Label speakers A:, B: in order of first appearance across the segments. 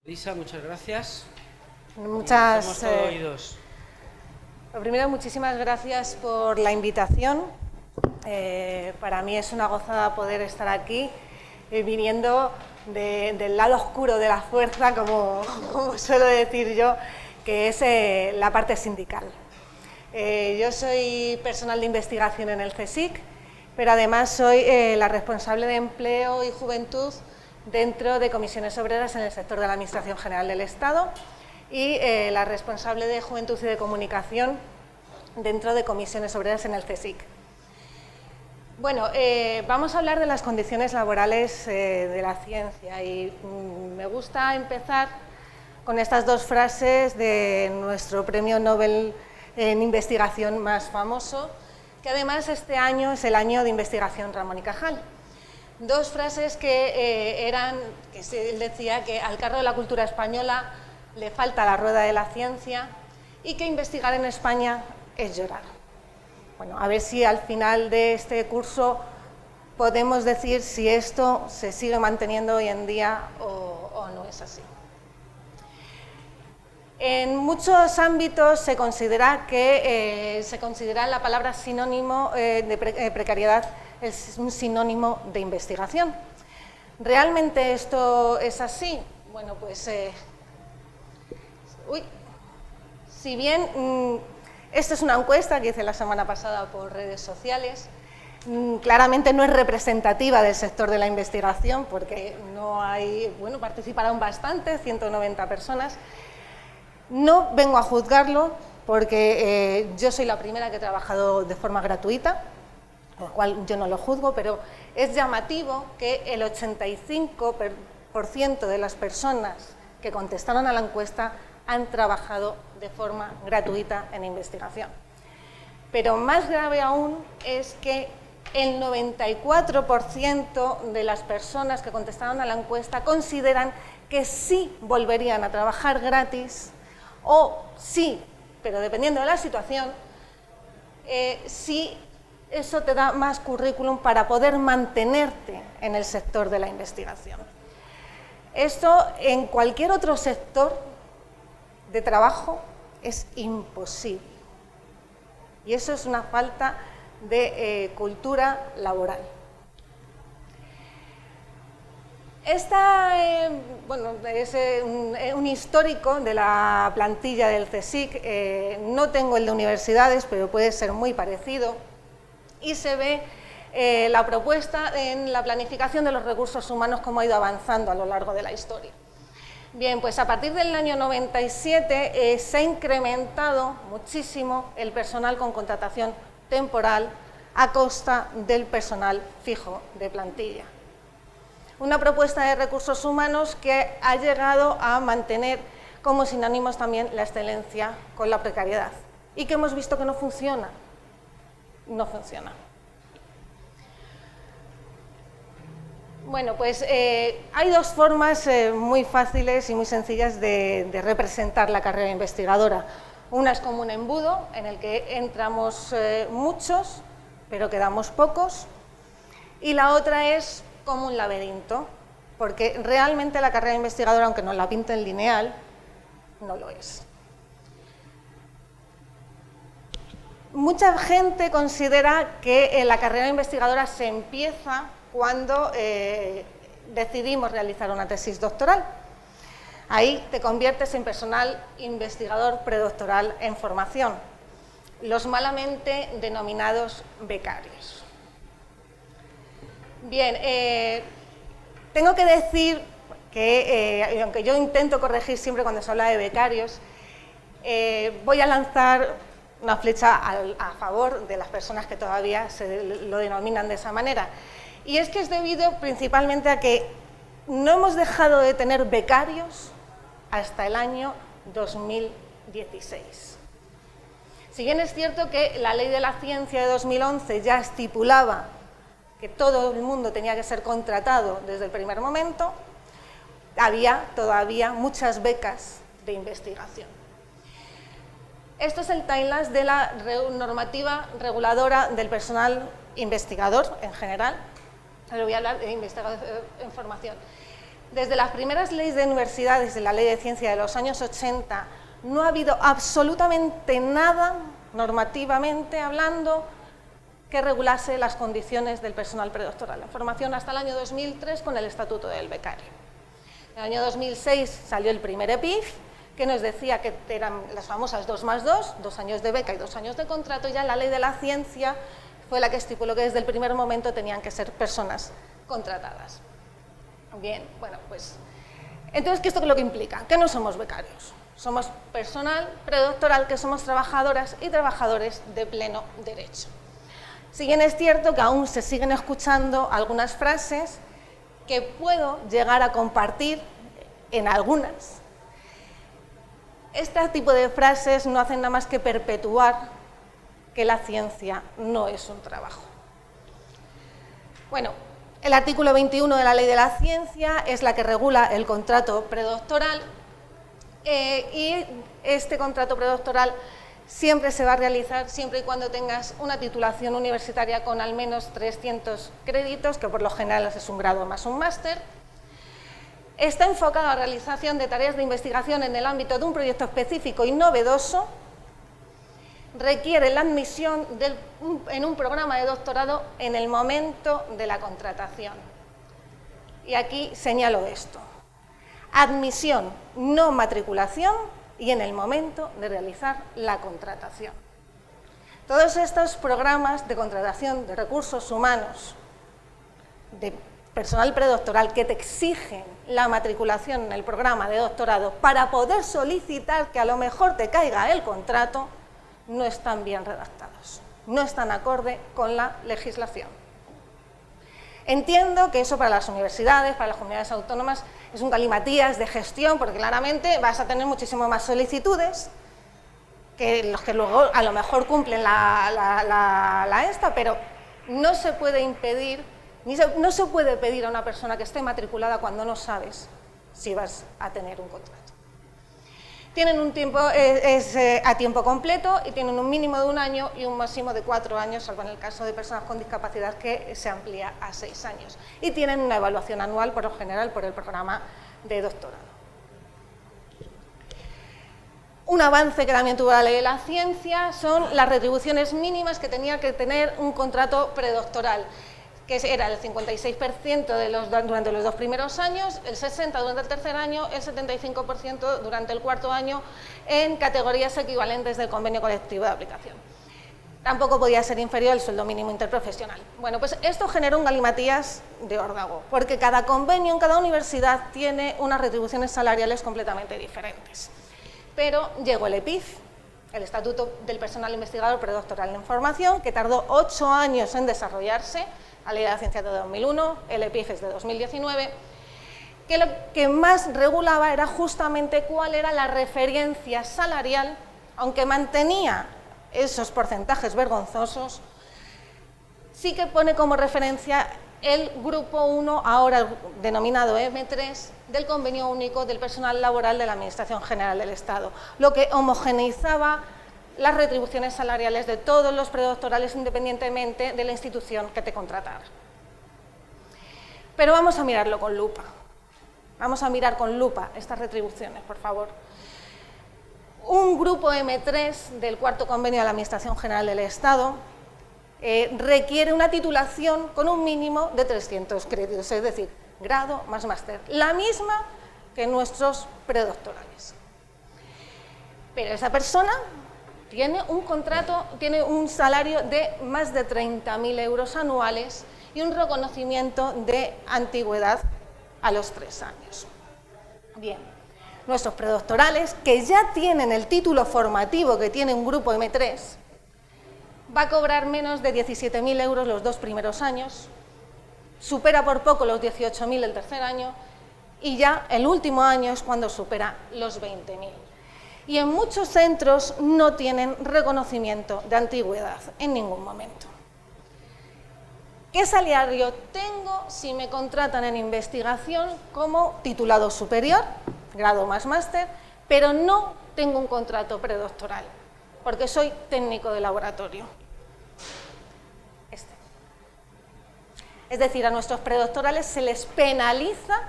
A: Lisa, muchas gracias.
B: Somos
A: todo oídos.
B: Lo primero, muchísimas gracias por la invitación. Para mí es una gozada poder estar aquí, viniendo del lado oscuro de la fuerza, como suelo decir yo, que es la parte sindical. Yo soy personal de investigación en el CSIC, pero además soy la responsable de empleo y juventud dentro de comisiones obreras en el sector de la Administración General del Estado y la responsable de juventud y de comunicación dentro de comisiones obreras en el CSIC. Bueno, vamos a hablar de las condiciones laborales de la ciencia y me gusta empezar con estas dos frases de nuestro premio Nobel en investigación más famoso, que además este año es el año de investigación Ramón y Cajal. Dos frases que él decía que al carro de la cultura española le falta la rueda de la ciencia y que investigar en España es llorar. Bueno, a ver si al final de este curso podemos decir si esto se sigue manteniendo hoy en día o no es así. En muchos ámbitos se considera la palabra sinónimo de precariedad es un sinónimo de investigación. ¿Realmente esto es así? Bueno, pues si bien esta es una encuesta que hice la semana pasada por redes sociales, claramente no es representativa del sector de la investigación porque no hay, bueno, participaron bastante, 190 personas. No vengo a juzgarlo porque yo soy la primera que he trabajado de forma gratuita, por lo cual yo no lo juzgo, pero es llamativo que el 85% de las personas que contestaron a la encuesta han trabajado de forma gratuita en investigación. Pero más grave aún es que el 94% de las personas que contestaron a la encuesta consideran que sí volverían a trabajar gratis o sí, pero dependiendo de la situación, sí eso te da más currículum para poder mantenerte en el sector de la investigación. Esto en cualquier otro sector de trabajo es imposible. Y eso es una falta de cultura laboral. Bueno, es un histórico de la plantilla del CSIC. No tengo el de universidades, pero puede ser muy parecido. Y se ve la propuesta en la planificación de los recursos humanos, cómo ha ido avanzando a lo largo de la historia. Bien, pues a partir del año 97 se ha incrementado muchísimo el personal con contratación temporal a costa del personal fijo de plantilla. Una propuesta de recursos humanos que ha llegado a mantener como sinónimos también la excelencia con la precariedad y que hemos visto que no funciona. No funciona. Bueno, pues hay dos formas muy fáciles y muy sencillas de representar la carrera investigadora. Una es como un embudo en el que entramos muchos, pero quedamos pocos. Y la otra es como un laberinto, porque realmente la carrera investigadora, aunque nos la pinten lineal, no lo es. Mucha gente considera que la carrera investigadora se empieza cuando decidimos realizar una tesis doctoral. Ahí te conviertes en personal investigador predoctoral en formación, los malamente denominados becarios. Bien, tengo que decir que, aunque yo intento corregir siempre cuando se habla de becarios, voy a lanzar una flecha a favor de las personas que todavía lo denominan de esa manera. Y es que es debido principalmente a que no hemos dejado de tener becarios hasta el año 2016. Si bien es cierto que la Ley de la Ciencia de 2011 ya estipulaba que todo el mundo tenía que ser contratado desde el primer momento, había todavía muchas becas de investigación. Esto es el timelapse de la normativa reguladora del personal investigador en general. Ahora voy a hablar de investigador en formación. Desde las primeras leyes de universidades, de la Ley de Ciencia de los años 80, no ha habido absolutamente nada, normativamente hablando, que regulase las condiciones del personal predoctoral. La formación hasta el año 2003 con el Estatuto del Becario. En el año 2006 salió el primer EPIF, que nos decía que eran las famosas 2+2, 2 años de beca y 2 años de contrato, y ya la Ley de la Ciencia fue la que estipuló que desde el primer momento tenían que ser personas contratadas. Bien, bueno, pues, entonces, ¿qué esto es lo que implica? Que no somos becarios, somos personal predoctoral, que somos trabajadoras y trabajadores de pleno derecho. Si bien es cierto que aún se siguen escuchando algunas frases que puedo llegar a compartir en algunas. Este tipo de frases no hacen nada más que perpetuar que la ciencia no es un trabajo. Bueno, el artículo 21 de la Ley de la Ciencia es la que regula el contrato predoctoral y este contrato predoctoral siempre se va a realizar siempre y cuando tengas una titulación universitaria con al menos 300 créditos, que por lo general es un grado más un máster. Está enfocado a la realización de tareas de investigación en el ámbito de un proyecto específico y novedoso. Requiere la admisión en un programa de doctorado en el momento de la contratación. Y aquí señalo esto. Admisión, no matriculación, y en el momento de realizar la contratación. Todos estos programas de contratación de recursos humanos, de personal predoctoral, que te exigen la matriculación en el programa de doctorado para poder solicitar que a lo mejor te caiga el contrato, no están bien redactados, no están acorde con la legislación. Entiendo que eso para las universidades, para las comunidades autónomas, es un galimatías de gestión, porque claramente vas a tener muchísimo más solicitudes que los que luego a lo mejor cumplen pero no se puede impedir, no se puede pedir a una persona que esté matriculada cuando no sabes si vas a tener un contrato. Tienen un tiempo, a tiempo completo y tienen un mínimo de 1 año y un máximo de 4 años, salvo en el caso de personas con discapacidad que se amplía a 6 años. Y tienen una evaluación anual, por lo general, por el programa de doctorado. Un avance que también tuvo la Ley de la Ciencia son las retribuciones mínimas que tenía que tener un contrato predoctoral, que era el 56% durante los 2 primeros años, el 60% durante el tercer año, el 75% durante el 4º año, en categorías equivalentes del convenio colectivo de aplicación. Tampoco podía ser inferior al sueldo mínimo interprofesional. Bueno, pues esto generó un galimatías de órdago, porque cada convenio en cada universidad tiene unas retribuciones salariales completamente diferentes. Pero llegó el EPIF, el Estatuto del Personal Investigador Predoctoral en Formación, que tardó 8 años en desarrollarse. La Ley de la Ciencia de 2001, el EPIF es de 2019, que lo que más regulaba era justamente cuál era la referencia salarial, aunque mantenía esos porcentajes vergonzosos, sí que pone como referencia el Grupo 1, ahora denominado M3, del Convenio Único del Personal Laboral de la Administración General del Estado, lo que homogeneizaba las retribuciones salariales de todos los predoctorales independientemente de la institución que te contratara. Pero vamos a mirarlo con lupa. Vamos a mirar con lupa estas retribuciones, por favor. Un grupo M3 del 4º convenio de la Administración General del Estado requiere una titulación con un mínimo de 300 créditos, es decir, grado más máster, la misma que nuestros predoctorales. Pero esa persona tiene un contrato, tiene un salario de más de 30.000 euros anuales y un reconocimiento de antigüedad a los 3 años. Bien, nuestros predoctorales, que ya tienen el título formativo que tiene un grupo M3, va a cobrar menos de 17.000 euros los 2 primeros años, supera por poco los 18.000 el tercer año y ya el último año es cuando supera los 20.000. Y en muchos centros no tienen reconocimiento de antigüedad en ningún momento. ¿Qué salario tengo si me contratan en investigación como titulado superior, grado más máster, pero no tengo un contrato predoctoral, porque soy técnico de laboratorio? Es decir, a nuestros predoctorales se les penaliza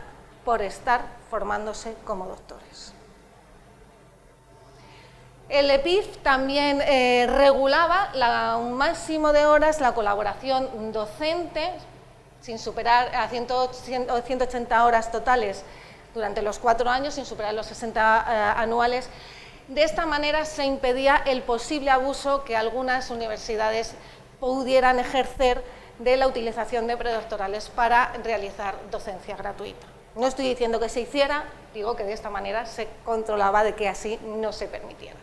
B: por estar formándose como doctores. El EPIF también regulaba un máximo de horas la colaboración docente, sin superar a 180 horas totales durante los 4 años, sin superar los 60 anuales. De esta manera se impedía el posible abuso que algunas universidades pudieran ejercer de la utilización de predoctorales para realizar docencia gratuita. No estoy diciendo que se hiciera, digo que de esta manera se controlaba de que así no se permitiera.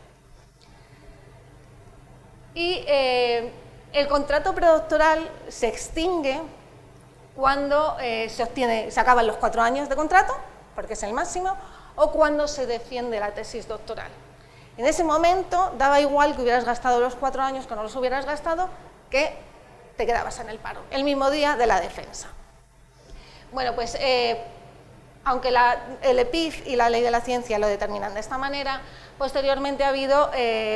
B: Y el contrato predoctoral se extingue cuando se acaban los 4 años de contrato, porque es el máximo, o cuando se defiende la tesis doctoral. En ese momento daba igual que hubieras gastado los 4 años, que no los hubieras gastado, que te quedabas en el paro, el mismo día de la defensa. Bueno, pues aunque el EPIF y la Ley de la Ciencia lo determinan de esta manera, posteriormente ha habido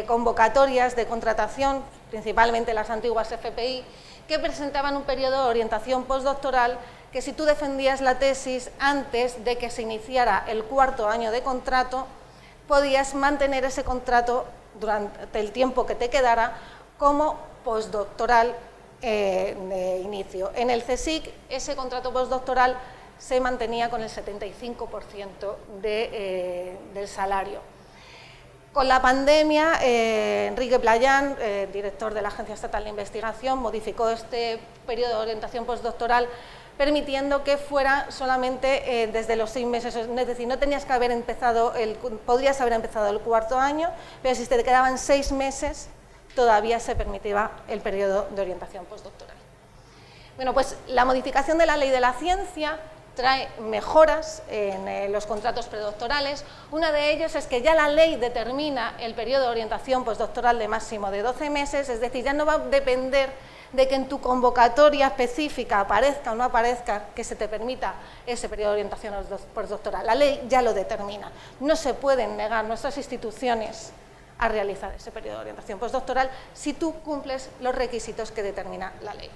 B: convocatorias de contratación, principalmente las antiguas FPI, que presentaban un periodo de orientación postdoctoral que si tú defendías la tesis antes de que se iniciara el 4.º año de contrato, podías mantener ese contrato durante el tiempo que te quedara como postdoctoral de inicio. En el CSIC ese contrato postdoctoral se mantenía con el 75% del salario. Con la pandemia, Enrique Playán, director de la Agencia Estatal de Investigación, modificó este periodo de orientación postdoctoral permitiendo que fuera solamente desde los 6 meses, es decir, no tenías que haber empezado, podrías haber empezado el 4.º año, pero si te quedaban 6 meses, todavía se permitía el periodo de orientación postdoctoral. Bueno, pues la modificación de la Ley de la Ciencia trae mejoras en los contratos predoctorales. Una de ellas es que ya la ley determina el periodo de orientación postdoctoral de máximo de 12 meses, es decir, ya no va a depender de que en tu convocatoria específica aparezca o no aparezca que se te permita ese periodo de orientación postdoctoral. La ley ya lo determina. No se pueden negar nuestras instituciones a realizar ese periodo de orientación postdoctoral si tú cumples los requisitos que determina la ley.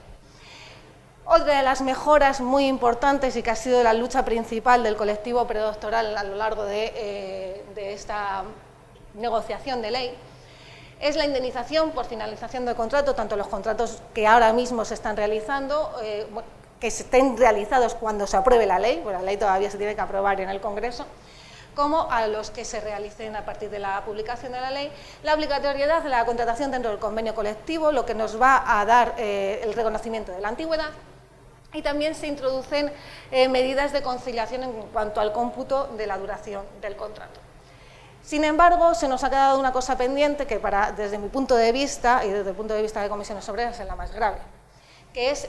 B: Otra de las mejoras muy importantes y que ha sido la lucha principal del colectivo predoctoral a lo largo de esta negociación de ley es la indemnización por finalización de contrato, tanto los contratos que ahora mismo se están realizando, que estén realizados cuando se apruebe la ley, porque la ley todavía se tiene que aprobar en el Congreso, como a los que se realicen a partir de la publicación de la ley, la obligatoriedad de la contratación dentro del convenio colectivo, lo que nos va a dar el reconocimiento de la antigüedad, y también se introducen medidas de conciliación en cuanto al cómputo de la duración del contrato. Sin embargo, se nos ha quedado una cosa pendiente que desde mi punto de vista y desde el punto de vista de Comisiones Obreras es la más grave, que es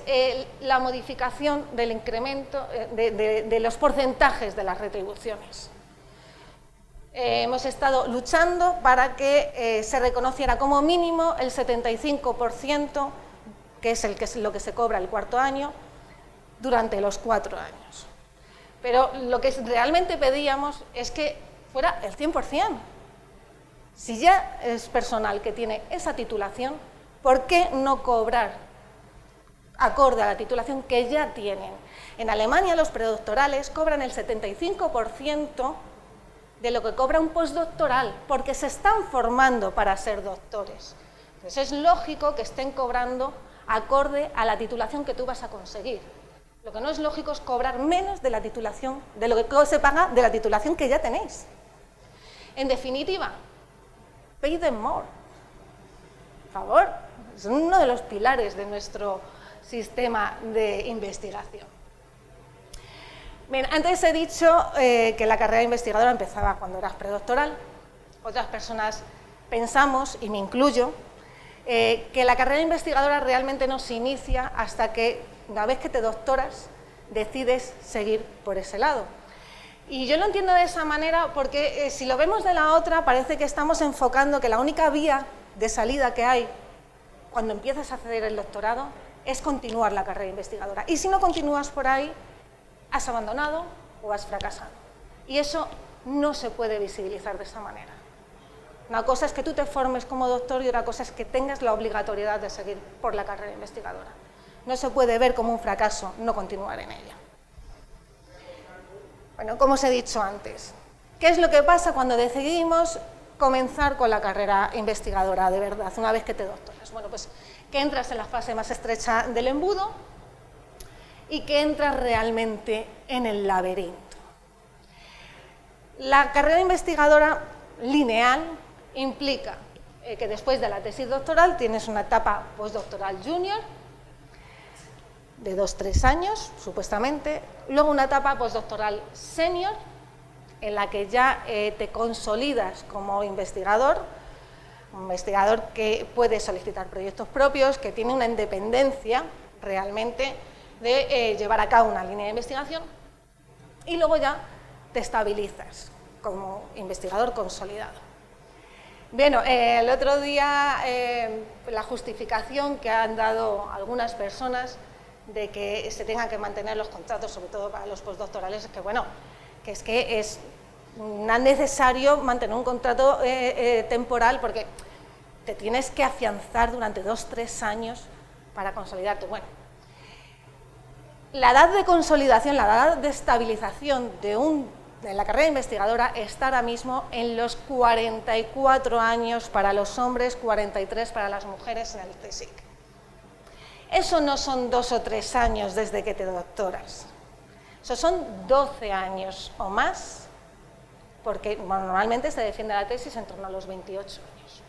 B: la modificación del incremento de los porcentajes de las retribuciones. Hemos estado luchando para que se reconociera como mínimo el 75%, que es lo que se cobra el 4.º año, durante los 4 años. Pero lo que realmente pedíamos es que fuera el 100%. Si ya es personal que tiene esa titulación, ¿por qué no cobrar acorde a la titulación que ya tienen? En Alemania los predoctorales cobran el 75% de lo que cobra un postdoctoral, porque se están formando para ser doctores. Entonces es lógico que estén cobrando acorde a la titulación que tú vas a conseguir. Lo que no es lógico es cobrar menos de la titulación, de lo que se paga de la titulación que ya tenéis. En definitiva, pay them more. Por favor, es uno de los pilares de nuestro sistema de investigación. Bien, antes he dicho que la carrera investigadora empezaba cuando eras predoctoral. Otras personas pensamos, y me incluyo, que la carrera investigadora realmente no se inicia hasta que, una vez que te doctoras, decides seguir por ese lado. Y yo lo entiendo de esa manera porque si lo vemos de la otra, parece que estamos enfocando que la única vía de salida que hay cuando empiezas a acceder al doctorado es continuar la carrera investigadora. Y si no continúas por ahí, has abandonado o has fracasado. Y eso no se puede visibilizar de esa manera. Una cosa es que tú te formes como doctor y otra cosa es que tengas la obligatoriedad de seguir por la carrera investigadora. No se puede ver como un fracaso no continuar en ella. Bueno, como os he dicho antes, ¿qué es lo que pasa cuando decidimos comenzar con la carrera investigadora de verdad, una vez que te doctoras? Bueno, pues que entras en la fase más estrecha del embudo y que entras realmente en el laberinto. La carrera investigadora lineal implica que después de la tesis doctoral tienes una etapa postdoctoral junior de 2-3 años, supuestamente, luego una etapa postdoctoral senior, en la que ya te consolidas como investigador, un investigador que puede solicitar proyectos propios, que tiene una independencia realmente de llevar a cabo una línea de investigación, y luego ya te estabilizas como investigador consolidado. Bueno, el otro día la justificación que han dado algunas personas de que se tengan que mantener los contratos, sobre todo para los postdoctorales, es que bueno, que es necesario mantener un contrato temporal porque te tienes que afianzar durante 2-3 años para consolidarte. Bueno, la edad de consolidación, la edad de estabilización de la carrera investigadora está ahora mismo en los 44 años para los hombres, 43 para las mujeres en el CSIC. Eso no son 2 o 3 años desde que te doctoras, eso son 12 años o más, porque normalmente se defiende la tesis en torno a los 28 años.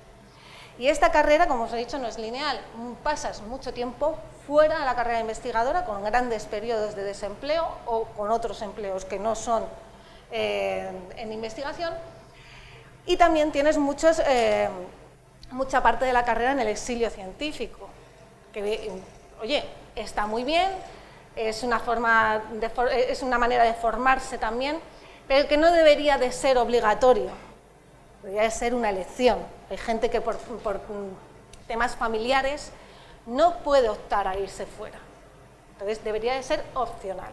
B: Y esta carrera, como os he dicho, no es lineal, pasas mucho tiempo fuera de la carrera investigadora con grandes periodos de desempleo o con otros empleos que no son en investigación, y también tienes mucha parte de la carrera en el exilio científico, que, oye, está muy bien, es una manera de formarse también, pero que no debería de ser obligatorio, debería de ser una elección. Hay gente que por temas familiares no puede optar a irse fuera, entonces debería de ser opcional.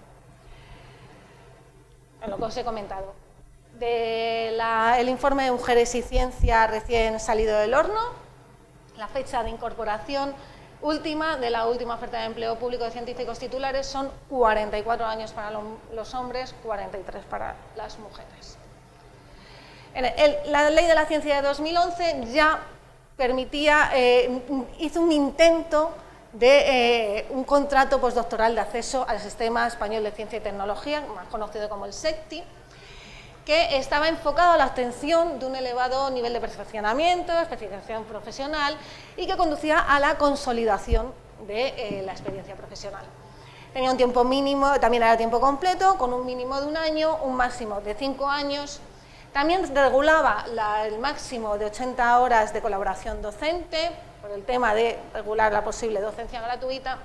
B: Lo que os he comentado, el informe de Mujeres y Ciencia recién salido del horno, la fecha de incorporación última de la última oferta de empleo público de científicos titulares son 44 años para los hombres, 43 para las mujeres. La Ley de la Ciencia de 2011 ya permitía, hizo un intento de un contrato postdoctoral de acceso al Sistema Español de Ciencia y Tecnología, más conocido como el SECTI, que estaba enfocado a la obtención de un elevado nivel de perfeccionamiento, especialización profesional y que conducía a la consolidación de la experiencia profesional. Tenía un tiempo mínimo, también era tiempo completo, con un mínimo de 1 año, un máximo de 5 años. También regulaba el máximo de 80 horas de colaboración docente, por el tema de regular la posible docencia gratuita,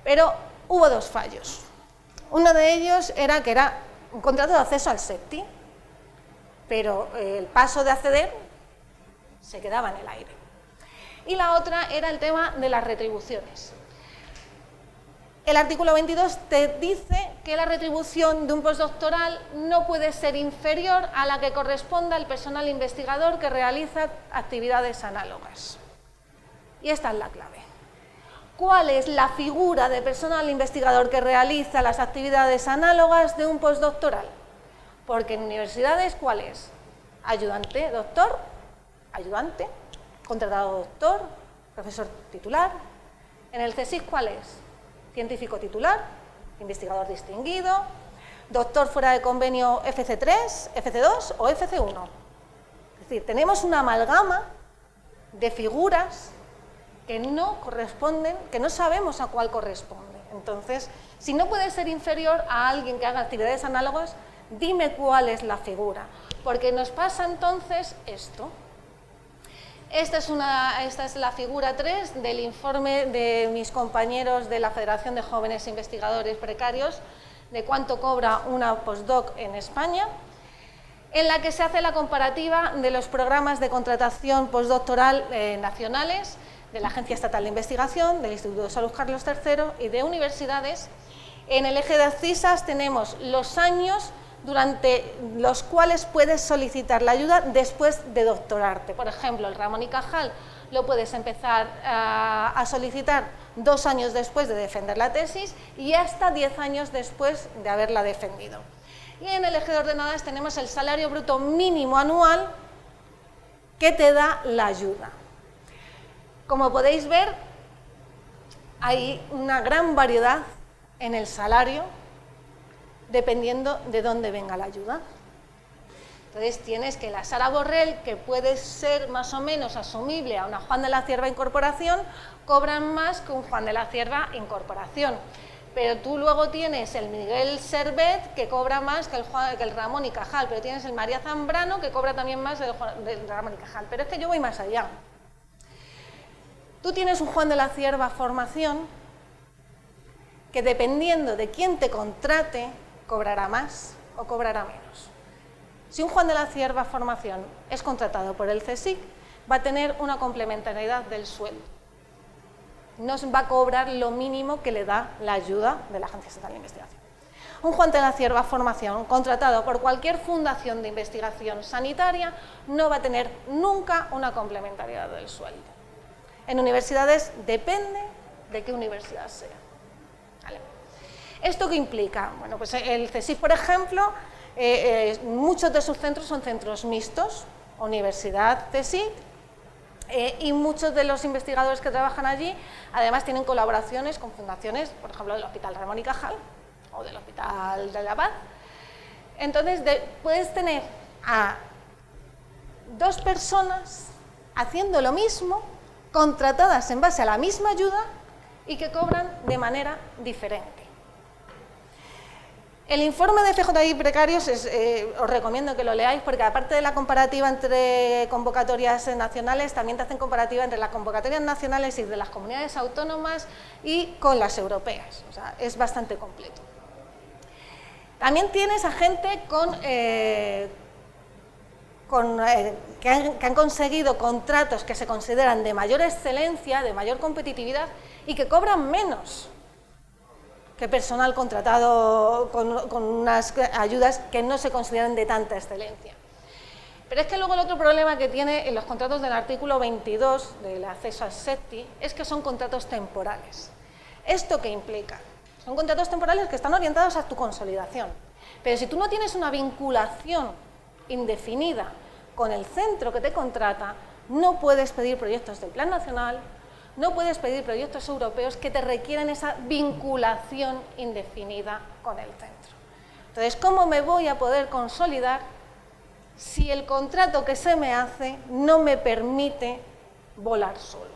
B: pero hubo 2 fallos. Uno de ellos era que era un contrato de acceso al SECTI, pero el paso de acceder se quedaba en el aire. Y la otra era el tema de las retribuciones. El artículo 22 te dice que la retribución de un postdoctoral no puede ser inferior a la que corresponda al personal investigador que realiza actividades análogas. Y esta es la clave. ¿Cuál es la figura de personal investigador que realiza las actividades análogas de un postdoctoral? Porque en universidades, ¿cuál es? Ayudante, doctor, ayudante, contratado doctor, profesor titular. En el CSIC, ¿cuál es? Científico titular, investigador distinguido, doctor fuera de convenio FC3, FC2 o FC1. Es decir, tenemos una amalgama de figuras que no corresponden, que no sabemos a cuál corresponde. Entonces, si no puede ser inferior a alguien que haga actividades análogas, dime cuál es la figura, porque nos pasa entonces esto. Esta es la figura 3 del informe de mis compañeros de la Federación de Jóvenes Investigadores Precarios de cuánto cobra una postdoc en España, en la que se hace la comparativa de los programas de contratación postdoctoral nacionales, de la Agencia Estatal de Investigación, del Instituto de Salud Carlos III y de universidades. En el eje de abscisas tenemos los años durante los cuales puedes solicitar la ayuda después de doctorarte. Por ejemplo, el Ramón y Cajal lo puedes empezar a solicitar 2 años después de defender la tesis y hasta 10 años después de haberla defendido. Y en el eje de ordenadas tenemos el salario bruto mínimo anual que te da la ayuda. Como podéis ver, hay una gran variedad en el salario dependiendo de dónde venga la ayuda. Entonces tienes que la Sara Borrell, que puede ser más o menos asumible a una Juan de la Cierva Incorporación, cobran más que un Juan de la Cierva Incorporación. Pero tú luego tienes el Miguel Servet, que cobra más que el Ramón y Cajal, pero tienes el María Zambrano, que cobra también más del Ramón y Cajal. Pero es que yo voy más allá. Tú tienes un Juan de la Cierva Formación, que dependiendo de quién te contrate, cobrará más o cobrará menos. Si un Juan de la Cierva Formación es contratado por el CSIC, va a tener una complementariedad del sueldo. No va a cobrar lo mínimo que le da la ayuda de la Agencia Estatal de Investigación. Un Juan de la Cierva Formación contratado por cualquier fundación de investigación sanitaria no va a tener nunca una complementariedad del sueldo. En universidades depende de qué universidad sea. ¿Vale? ¿Esto qué implica? Bueno, pues el CSIC, por ejemplo, muchos de sus centros son centros mixtos, universidad, CSIC, y muchos de los investigadores que trabajan allí además tienen colaboraciones con fundaciones, por ejemplo, del Hospital Ramón y Cajal o del Hospital de la Paz. Entonces, puedes tener a dos personas haciendo lo mismo, contratadas en base a la misma ayuda y que cobran de manera diferente. El informe de FJI Precarios os recomiendo que lo leáis, porque aparte de la comparativa entre convocatorias nacionales, también te hacen comparativa entre las convocatorias nacionales y de las comunidades autónomas y con las europeas. O sea, es bastante completo. También tienes a gente que han conseguido contratos que se consideran de mayor excelencia, de mayor competitividad y que cobran menos que personal contratado con unas ayudas que no se consideran de tanta excelencia. Pero es que luego el otro problema que tiene en los contratos del artículo 22 del acceso al SETI es que son contratos temporales. ¿Esto qué implica? Son contratos temporales que están orientados a tu consolidación. Pero si tú no tienes una vinculación indefinida con el centro que te contrata, no puedes pedir proyectos del Plan Nacional, no puedes pedir proyectos europeos que te requieren esa vinculación indefinida con el centro. Entonces, ¿cómo me voy a poder consolidar si el contrato que se me hace no me permite volar solo?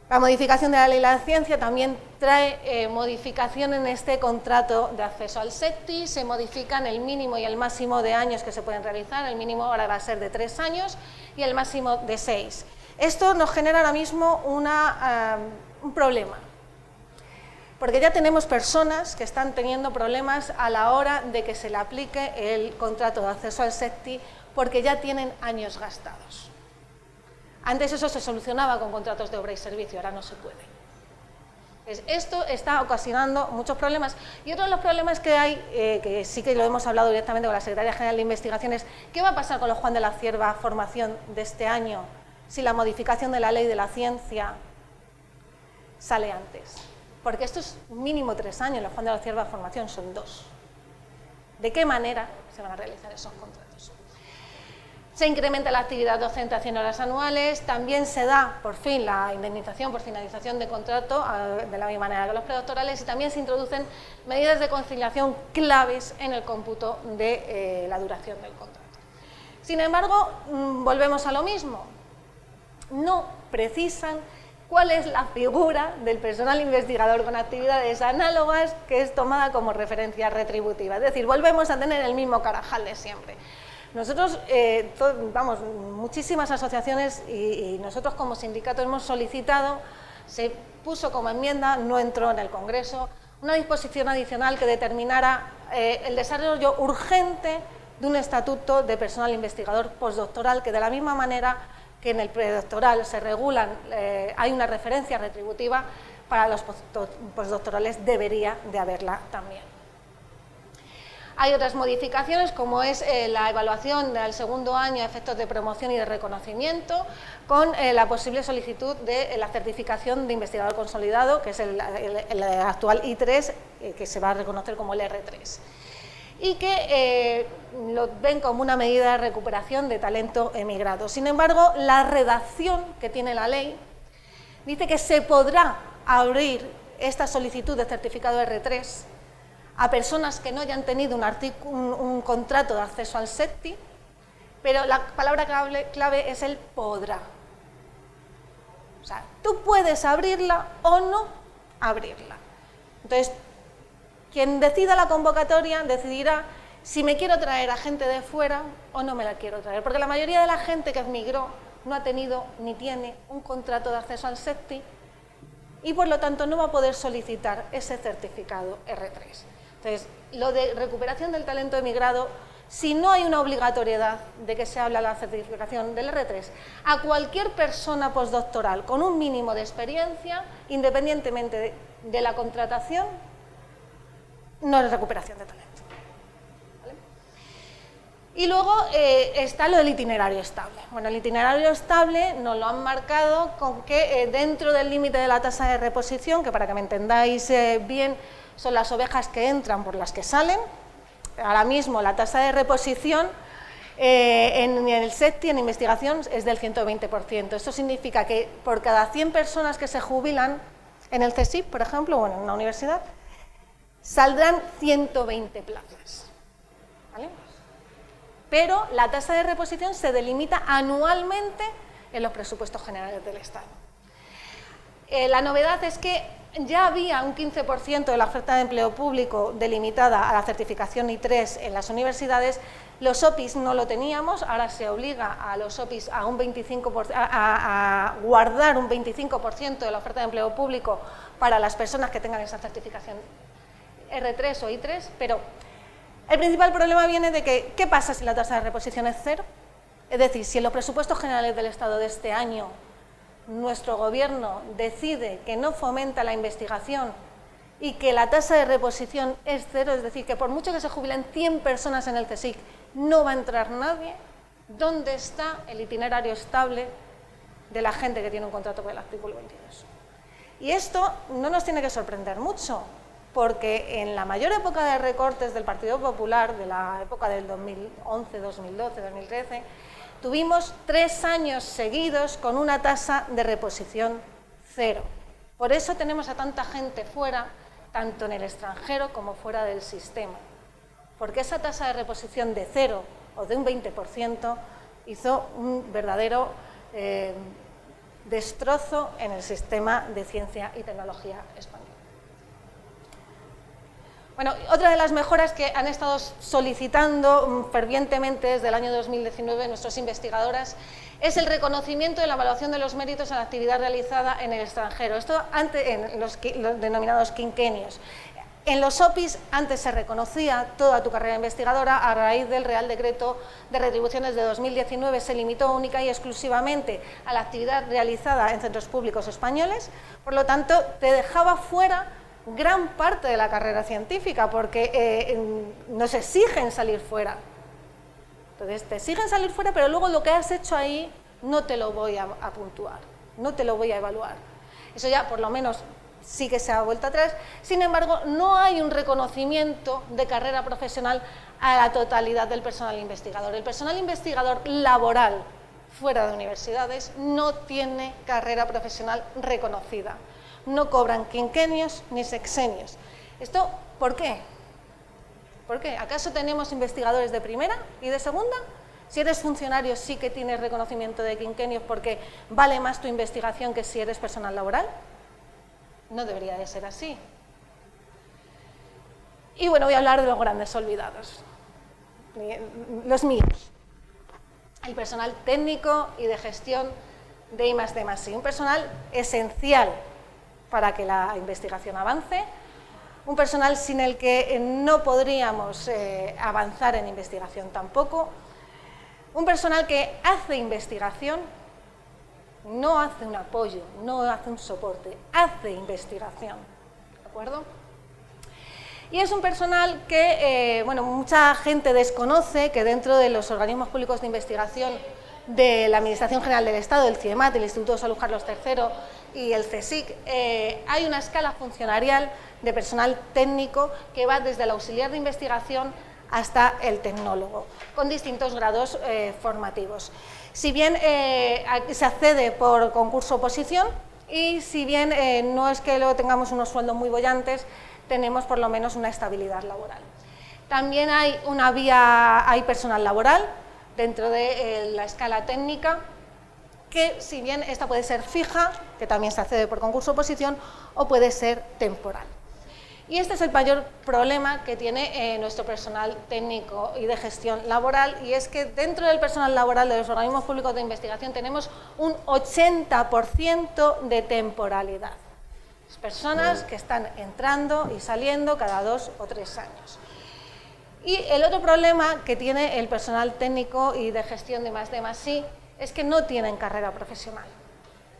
B: La modificación de la Ley de la Ciencia también trae modificación en este contrato de acceso al SETI. Se modifican el mínimo y el máximo de años que se pueden realizar. El mínimo ahora va a ser de 3 años y el máximo de 6. Esto nos genera ahora mismo un problema, porque ya tenemos personas que están teniendo problemas a la hora de que se le aplique el contrato de acceso al SETI porque ya tienen años gastados. Antes eso se solucionaba con contratos de obra y servicio, ahora no se puede. Esto está ocasionando muchos problemas. Y otro de los problemas que hay, que sí que lo hemos hablado directamente con la Secretaría General de Investigación, es ¿qué va a pasar con los Juan de la Cierva Formación de este año si la modificación de la Ley de la Ciencia sale antes? Porque esto es mínimo 3 años, los Juan de la Cierva Formación son 2. ¿De qué manera se van a realizar esos contratos? Se incrementa la actividad docente a 100 horas anuales, también se da, por fin, la indemnización por finalización de contrato, de la misma manera que los predoctorales, y también se introducen medidas de conciliación claves en el cómputo de la duración del contrato. Sin embargo, volvemos a lo mismo, no precisan cuál es la figura del personal investigador con actividades análogas que es tomada como referencia retributiva, es decir, volvemos a tener el mismo carajal de siempre. Nosotros, muchísimas asociaciones y nosotros como sindicato hemos solicitado, se puso como enmienda, no entró en el Congreso, una disposición adicional que determinara el desarrollo urgente de un estatuto de personal investigador postdoctoral, que de la misma manera que en el predoctoral se regulan, hay una referencia retributiva, para los postdoctorales debería de haberla también. Hay otras modificaciones, como es la evaluación del segundo año a efectos de promoción y de reconocimiento, con la posible solicitud de la certificación de investigador consolidado, que es el actual I3, que se va a reconocer como el R3, y que lo ven como una medida de recuperación de talento emigrado. Sin embargo, la redacción que tiene la ley dice que se podrá abrir esta solicitud de certificado R3 a personas que no hayan tenido un contrato de acceso al SETI, pero la palabra clave es el podrá. O sea, tú puedes abrirla o no abrirla. Entonces, quien decida la convocatoria decidirá si me quiero traer a gente de fuera o no me la quiero traer, porque la mayoría de la gente que emigró no ha tenido ni tiene un contrato de acceso al SETI y por lo tanto no va a poder solicitar ese certificado R3. Entonces, lo de recuperación del talento emigrado, si no hay una obligatoriedad de que se habla la certificación del R3, a cualquier persona postdoctoral con un mínimo de experiencia, independientemente de la contratación, no es recuperación de talento. ¿Vale? Y luego está lo del itinerario estable. Bueno, el itinerario estable nos lo han marcado con que dentro del límite de la tasa de reposición, que para que me entendáis bien, son las ovejas que entran por las que salen. Ahora mismo la tasa de reposición en el SETI, en investigación, es del 120%. Esto significa que por cada 100 personas que se jubilan en el CSIC, por ejemplo, o en una universidad, saldrán 120 plazas. ¿Vale? Pero la tasa de reposición se delimita anualmente en los presupuestos generales del Estado. La novedad es que ya había un 15% de la oferta de empleo público delimitada a la certificación I3 en las universidades. Los OPIs no lo teníamos, ahora se obliga a los OPIs a guardar un 25% de la oferta de empleo público para las personas que tengan esa certificación R3 o I3, pero el principal problema viene de que, ¿qué pasa si la tasa de reposición es cero? Es decir, si en los presupuestos generales del Estado de este año nuestro gobierno decide que no fomenta la investigación y que la tasa de reposición es cero, es decir, que por mucho que se jubilen 100 personas en el CSIC no va a entrar nadie, ¿dónde está el itinerario estable de la gente que tiene un contrato con el artículo 22? Y esto no nos tiene que sorprender mucho, porque en la mayor época de recortes del Partido Popular, de la época del 2011, 2012, 2013, tuvimos 3 años seguidos con una tasa de reposición cero. Por eso tenemos a tanta gente fuera, tanto en el extranjero como fuera del sistema. Porque esa tasa de reposición de cero o de un 20% hizo un verdadero destrozo en el sistema de ciencia y tecnología español. Bueno, otra de las mejoras que han estado solicitando fervientemente desde el año 2019 nuestras investigadoras es el reconocimiento de la evaluación de los méritos en la actividad realizada en el extranjero. Esto antes, en los denominados quinquenios. En los OPIs antes se reconocía toda tu carrera investigadora, a raíz del Real Decreto de Retribuciones de 2019 se limitó única y exclusivamente a la actividad realizada en centros públicos españoles, por lo tanto te dejaba fuera gran parte de la carrera científica porque nos exigen salir fuera. Entonces te exigen salir fuera, pero luego lo que has hecho ahí no te lo voy a puntuar, no te lo voy a evaluar. Eso ya por lo menos sí que se ha vuelto atrás. Sin embargo, no hay un reconocimiento de carrera profesional a la totalidad del personal investigador. El personal investigador laboral fuera de universidades no tiene carrera profesional reconocida. No cobran quinquenios ni sexenios. ¿Esto por qué? ¿Por qué? ¿Acaso tenemos investigadores de primera y de segunda? Si eres funcionario sí que tienes reconocimiento de quinquenios porque vale más tu investigación que si eres personal laboral. No debería de ser así. Y bueno, voy a hablar de los grandes olvidados, los míos. El personal técnico y de gestión de I+D+I, un personal esencial para que la investigación avance, un personal sin el que no podríamos avanzar en investigación tampoco, un personal que hace investigación, no hace un apoyo, no hace un soporte, hace investigación, ¿de acuerdo? Y es un personal que, bueno, mucha gente desconoce que dentro de los organismos públicos de investigación de la Administración General del Estado, el CIEMAT, el Instituto de Salud Carlos III y el CSIC, hay una escala funcionarial de personal técnico que va desde el auxiliar de investigación hasta el tecnólogo, con distintos grados formativos. Si bien se accede por concurso-oposición y si bien no es que luego tengamos unos sueldos muy bollantes, tenemos por lo menos una estabilidad laboral. También hay personal laboral dentro de la escala técnica, que si bien esta puede ser fija, que también se accede por concurso-oposición, o puede ser temporal. Y este es el mayor problema que tiene nuestro personal técnico y de gestión laboral, y es que dentro del personal laboral de los organismos públicos de investigación tenemos un 80% de temporalidad. Personas que están entrando y saliendo cada 2 o 3 años. Y el otro problema que tiene el personal técnico y de gestión de I+D+I es que no tienen carrera profesional.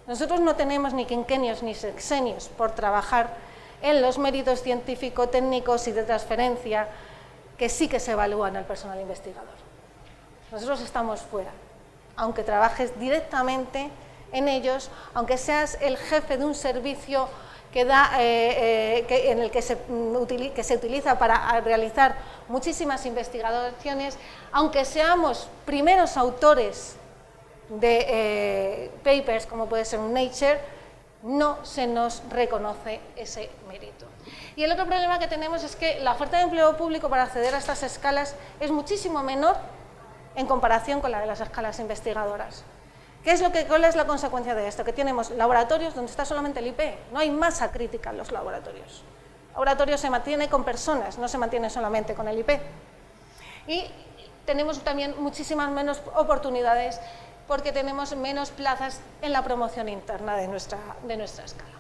B: Nosotros no tenemos ni quinquenios ni sexenios por trabajar en los méritos científico-técnicos y de transferencia que sí que se evalúan en el personal investigador. Nosotros estamos fuera, aunque trabajes directamente en ellos, aunque seas el jefe de un servicio en el que se utiliza para realizar muchísimas investigaciones, aunque seamos primeros autores de papers, como puede ser un Nature, no se nos reconoce ese mérito. Y el otro problema que tenemos es que la oferta de empleo público para acceder a estas escalas es muchísimo menor en comparación con la de las escalas investigadoras. ¿Cuál es la consecuencia de esto? Que tenemos laboratorios donde está solamente el IP, no hay masa crítica en los laboratorios. El laboratorio se mantiene con personas, no se mantiene solamente con el IP. Y tenemos también muchísimas menos oportunidades porque tenemos menos plazas en la promoción interna de nuestra escala.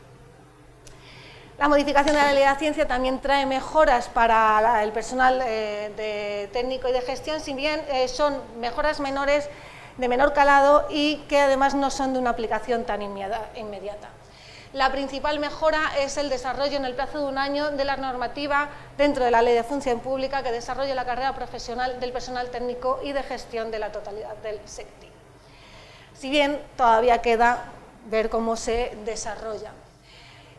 B: La modificación de la Ley de la Ciencia también trae mejoras para el personal de técnico y de gestión, si bien son mejoras menores, de menor calado y que además no son de una aplicación tan inmediata. La principal mejora es el desarrollo en el plazo de 1 año de la normativa dentro de la Ley de Función Pública que desarrolla la carrera profesional del personal técnico y de gestión de la totalidad del sector. Si bien todavía queda ver cómo se desarrolla.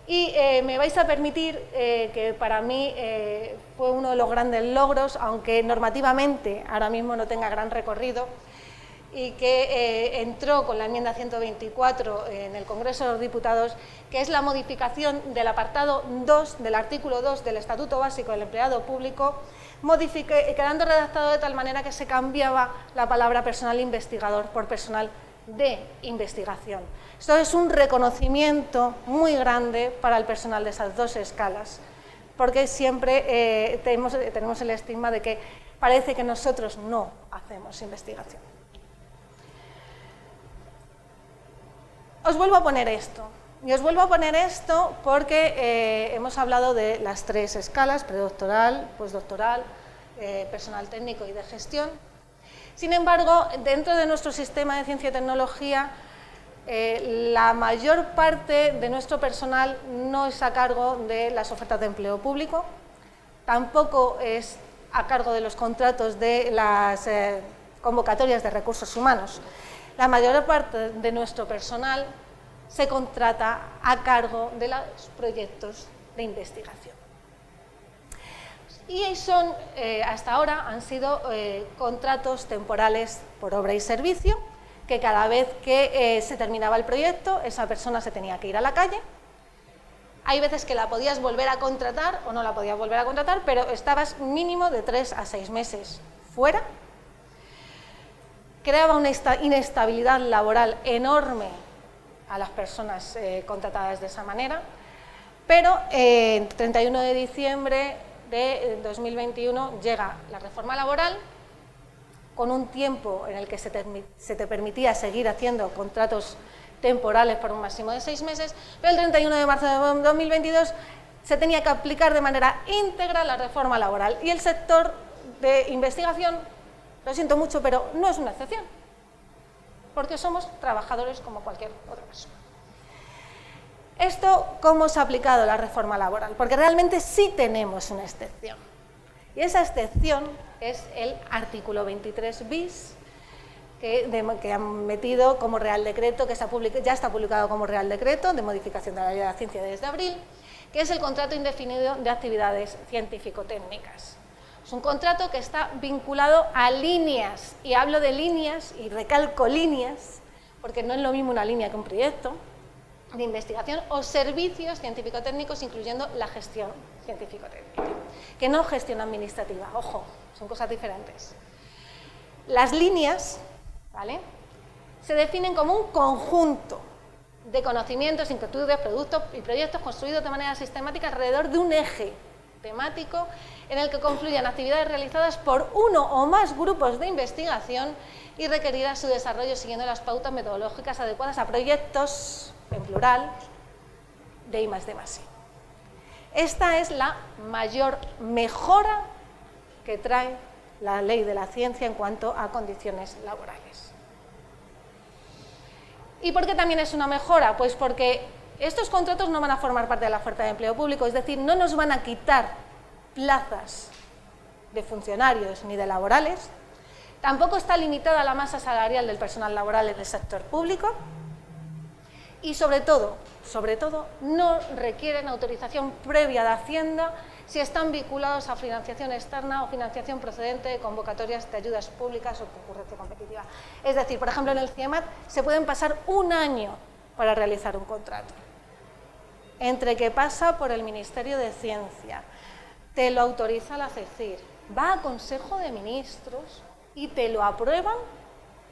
B: Y me vais a permitir que para mí fue uno de los grandes logros, aunque normativamente ahora mismo no tenga gran recorrido, y que entró con la enmienda 124 en el Congreso de los Diputados, que es la modificación del apartado 2 del artículo 2 del Estatuto Básico del Empleado Público, quedando redactado de tal manera que se cambiaba la palabra personal investigador por personal de investigación. Esto es un reconocimiento muy grande para el personal de esas 2 escalas, porque siempre tenemos el estigma de que parece que nosotros no hacemos investigación. Os vuelvo a poner esto, y os vuelvo a poner esto porque hemos hablado de las 3 escalas, predoctoral, postdoctoral, personal técnico y de gestión. Sin embargo, dentro de nuestro sistema de ciencia y tecnología, la mayor parte de nuestro personal no es a cargo de las ofertas de empleo público, tampoco es a cargo de los contratos de las convocatorias de recursos humanos. La mayor parte de nuestro personal se contrata a cargo de los proyectos de investigación. Y hasta ahora han sido contratos temporales por obra y servicio, que cada vez que se terminaba el proyecto, esa persona se tenía que ir a la calle. Hay veces que la podías volver a contratar o no la podías volver a contratar, pero estabas mínimo de 3 a 6 meses fuera. Creaba una inestabilidad laboral enorme a las personas contratadas de esa manera, pero el 31 de diciembre de 2021 llega la reforma laboral con un tiempo en el que se te permitía seguir haciendo contratos temporales por un máximo de 6 meses, pero el 31 de marzo de 2022 se tenía que aplicar de manera íntegra la reforma laboral y el sector de investigación, lo siento mucho, pero no es una excepción, porque somos trabajadores como cualquier otra persona. ¿Esto cómo se ha aplicado la reforma laboral? Porque realmente sí tenemos una excepción. Y esa excepción es el artículo 23 bis, que han metido como Real Decreto, que ya está publicado como Real Decreto de modificación de la Ley de la Ciencia desde abril, que es el contrato indefinido de actividades científico-técnicas. Es un contrato que está vinculado a líneas, y hablo de líneas y recalco líneas, porque no es lo mismo una línea que un proyecto de investigación o servicios científico-técnicos, incluyendo la gestión científico-técnica, que no gestión administrativa, ojo, son cosas diferentes. Las líneas, ¿vale?, se definen como un conjunto de conocimientos, inquietudes, productos y proyectos construidos de manera sistemática alrededor de un eje temático en el que confluyen actividades realizadas por uno o más grupos de investigación y requeridas su desarrollo siguiendo las pautas metodológicas adecuadas a proyectos, en plural, de I+D+I. Esta es la mayor mejora que trae la Ley de la Ciencia en cuanto a condiciones laborales. ¿Y por qué también es una mejora? Pues porque estos contratos no van a formar parte de la oferta de empleo público, es decir, no nos van a quitar plazas de funcionarios ni de laborales, tampoco está limitada la masa salarial del personal laboral en el sector público y sobre todo, no requieren autorización previa de Hacienda si están vinculados a financiación externa o financiación procedente de convocatorias de ayudas públicas o concurrencia competitiva. Es decir, por ejemplo, en el CIEMAT se pueden pasar un año para realizar un contrato, entre que pasa por el Ministerio de Ciencia, te lo autoriza la CECIR, va a Consejo de Ministros y te lo aprueban.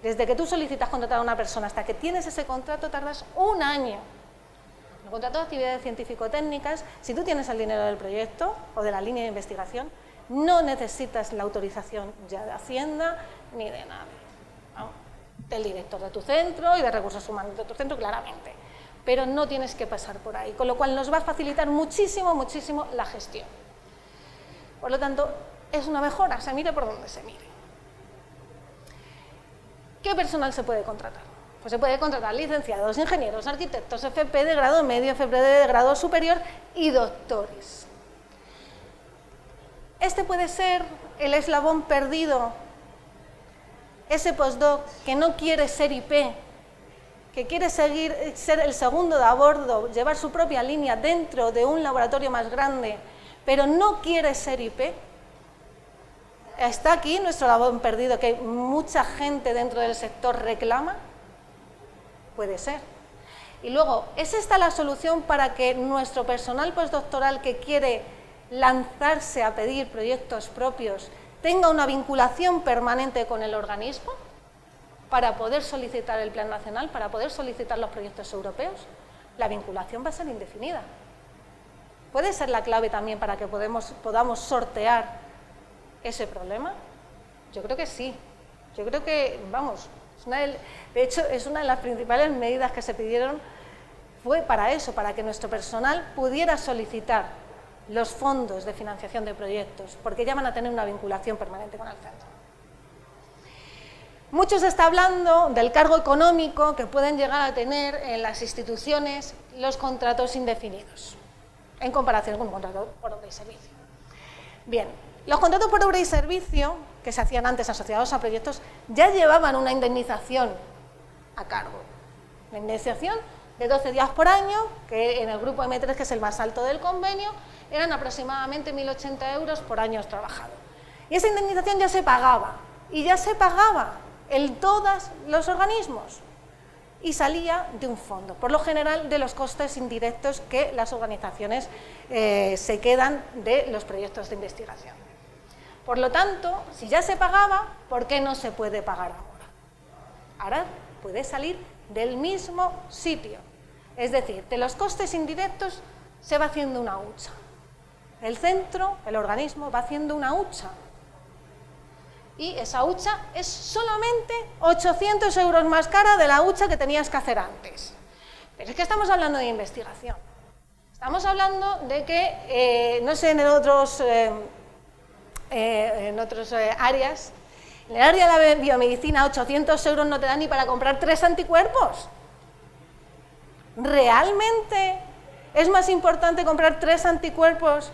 B: Desde que tú solicitas contratar a una persona hasta que tienes ese contrato tardas un año. El contrato de actividades científico-técnicas, si tú tienes el dinero del proyecto o de la línea de investigación, no necesitas la autorización ya de Hacienda ni de nadie, ¿no? Del director de tu centro y de recursos humanos de tu centro, claramente, pero no tienes que pasar por ahí, con lo cual nos va a facilitar muchísimo, muchísimo la gestión. Por lo tanto, es una mejora, se mire por donde se mire. ¿Qué personal se puede contratar? Pues se puede contratar licenciados, ingenieros, arquitectos, FP de grado medio, FP de grado superior y doctores. Este puede ser el eslabón perdido, ese postdoc que no quiere ser IP, que quiere ser el segundo de a bordo, llevar su propia línea dentro de un laboratorio más grande, pero no quiere ser IP. Está aquí nuestro eslabón perdido que mucha gente dentro del sector reclama. Puede ser. Y luego, ¿es esta la solución para que nuestro personal postdoctoral que quiere lanzarse a pedir proyectos propios tenga una vinculación permanente con el organismo para poder solicitar el Plan Nacional, para poder solicitar los proyectos europeos? La vinculación va a ser indefinida. ¿Puede ser la clave también para que podamos sortear ese problema? Yo creo que sí. Yo creo que, vamos, de hecho, es una de las principales medidas que se pidieron, fue para eso, para que nuestro personal pudiera solicitar los fondos de financiación de proyectos, porque ya van a tener una vinculación permanente con el centro. Mucho se está hablando del cargo económico que pueden llegar a tener en las instituciones los contratos indefinidos, en comparación con un contrato por obra y servicio. Bien, los contratos por obra y servicio, que se hacían antes asociados a proyectos, ya llevaban una indemnización a cargo. La indemnización de 12 días por año, que en el grupo M3, que es el más alto del convenio, eran aproximadamente 1.080 euros por año trabajado. Y esa indemnización ya se pagaba, y ya se pagaba en todos los organismos, y salía de un fondo, por lo general de los costes indirectos que las organizaciones se quedan de los proyectos de investigación. Por lo tanto, si ya se pagaba, ¿por qué no se puede pagar ahora? Ahora puede salir del mismo sitio, es decir, de los costes indirectos se va haciendo una hucha. El centro, el organismo, va haciendo una hucha. Y esa hucha es solamente 800 euros más cara de la hucha que tenías que hacer antes. Pero es que estamos hablando de investigación. Estamos hablando de que, no sé, en otros áreas, en el área de la biomedicina, 800 euros no te dan ni para comprar 3 anticuerpos. ¿Realmente es más importante comprar 3 anticuerpos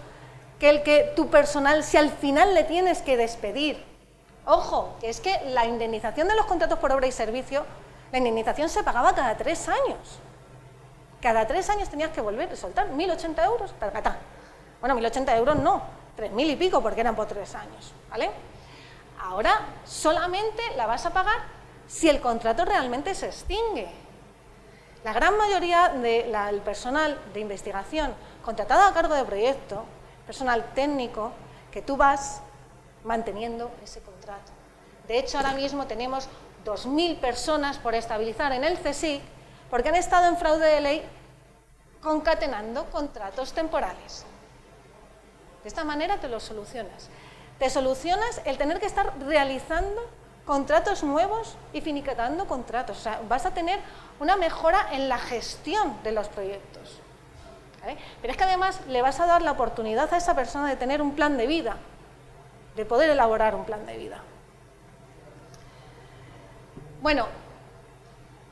B: que el que tu personal, si al final le tienes que despedir, Ojo, que es que la indemnización de los contratos por obra y servicio, la indemnización se pagaba cada 3 años. Cada 3 años tenías que volver a soltar 1.080 euros. Bueno, 1.080 euros no, 3.000 y pico porque eran por 3 años, ¿vale? Ahora solamente la vas a pagar si el contrato realmente se extingue. La gran mayoría del personal de investigación contratado a cargo de proyecto, personal técnico, que tú vas manteniendo ese contrato. De hecho, ahora mismo tenemos 2.000 personas por estabilizar en el CSIC porque han estado en fraude de ley concatenando contratos temporales. De esta manera te lo solucionas. Te solucionas el tener que estar realizando contratos nuevos y finiquitando contratos. O sea, vas a tener una mejora en la gestión de los proyectos. ¿Vale? Pero es que además le vas a dar la oportunidad a esa persona de tener un plan de vida, de poder elaborar un plan de vida. Bueno,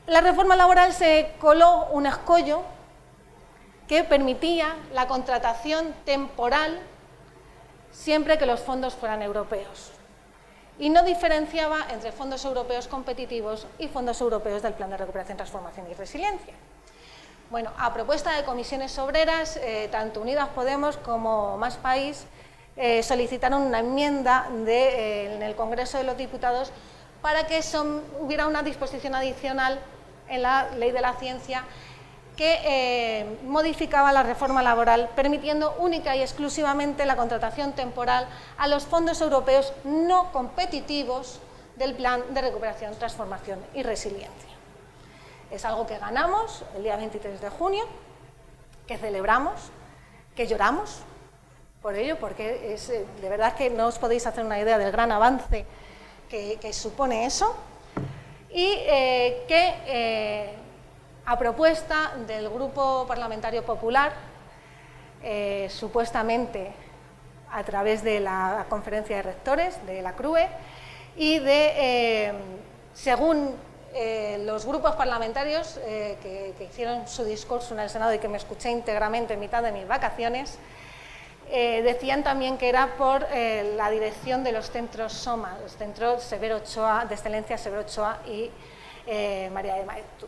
B: la reforma laboral se coló un escollo que permitía la contratación temporal siempre que los fondos fueran europeos y no diferenciaba entre fondos europeos competitivos y fondos europeos del Plan de Recuperación, Transformación y Resiliencia. Bueno, a propuesta de comisiones obreras, tanto Unidas Podemos como Más País solicitaron una enmienda en el Congreso de los Diputados para que hubiera una disposición adicional en la Ley de la Ciencia que modificaba la reforma laboral, permitiendo única y exclusivamente la contratación temporal a los fondos europeos no competitivos del Plan de Recuperación, Transformación y Resiliencia. Es algo que ganamos el día 23 de junio, que celebramos, que lloramos por ello, porque de verdad que no os podéis hacer una idea del gran avance que supone eso, y que a propuesta del Grupo Parlamentario Popular, supuestamente a través de la Conferencia de Rectores, de la CRUE, y según los grupos parlamentarios que hicieron su discurso en el Senado y que me escuché íntegramente en mitad de mis vacaciones, decían también que era por la dirección de los centros SOMA, los centros Severo Ochoa, de excelencia Severo Ochoa y María de Maeztu.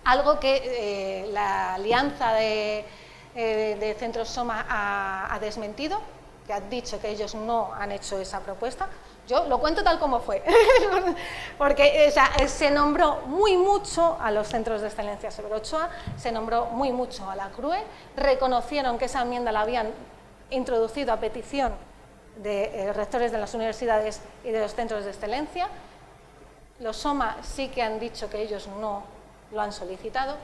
B: Algo que la alianza de centros SOMA ha desmentido, que ha dicho que ellos no han hecho esa propuesta. Yo lo cuento tal como fue, porque se nombró muy mucho a los centros de excelencia Severo Ochoa, se nombró muy mucho a la CRUE, reconocieron que esa enmienda la habían introducido a petición de rectores de las universidades y de los centros de excelencia. Los SOMA sí que han dicho que ellos no lo han solicitado,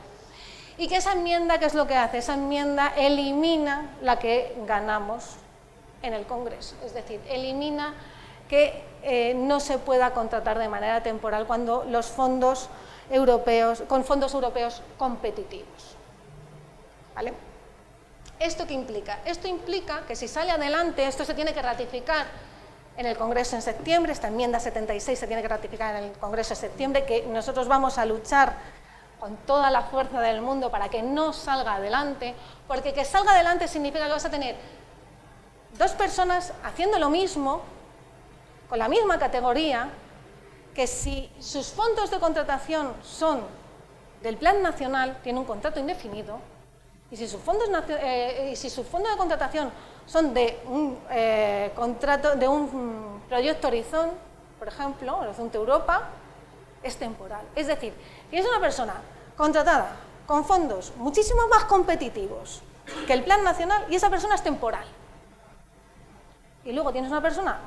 B: y que esa enmienda, ¿qué es lo que hace? Esa enmienda elimina la que ganamos en el Congreso, es decir, elimina que no se pueda contratar de manera temporal cuando los fondos europeos, con fondos europeos competitivos. ¿Vale? ¿Esto qué implica? Esto implica que si sale adelante, esto se tiene que ratificar en el Congreso en septiembre, esta enmienda 76 se tiene que ratificar en el Congreso en septiembre, que nosotros vamos a luchar con toda la fuerza del mundo para que no salga adelante, porque que salga adelante significa que vas a tener dos personas haciendo lo mismo, con la misma categoría, que si sus fondos de contratación son del Plan Nacional, tienen un contrato indefinido, y si sus fondos de contratación son de un contrato, de un proyecto Horizon, por ejemplo, Horizonte Europa, es temporal. Es decir, tienes una persona contratada con fondos muchísimo más competitivos que el Plan Nacional y esa persona es temporal. Y luego tienes una persona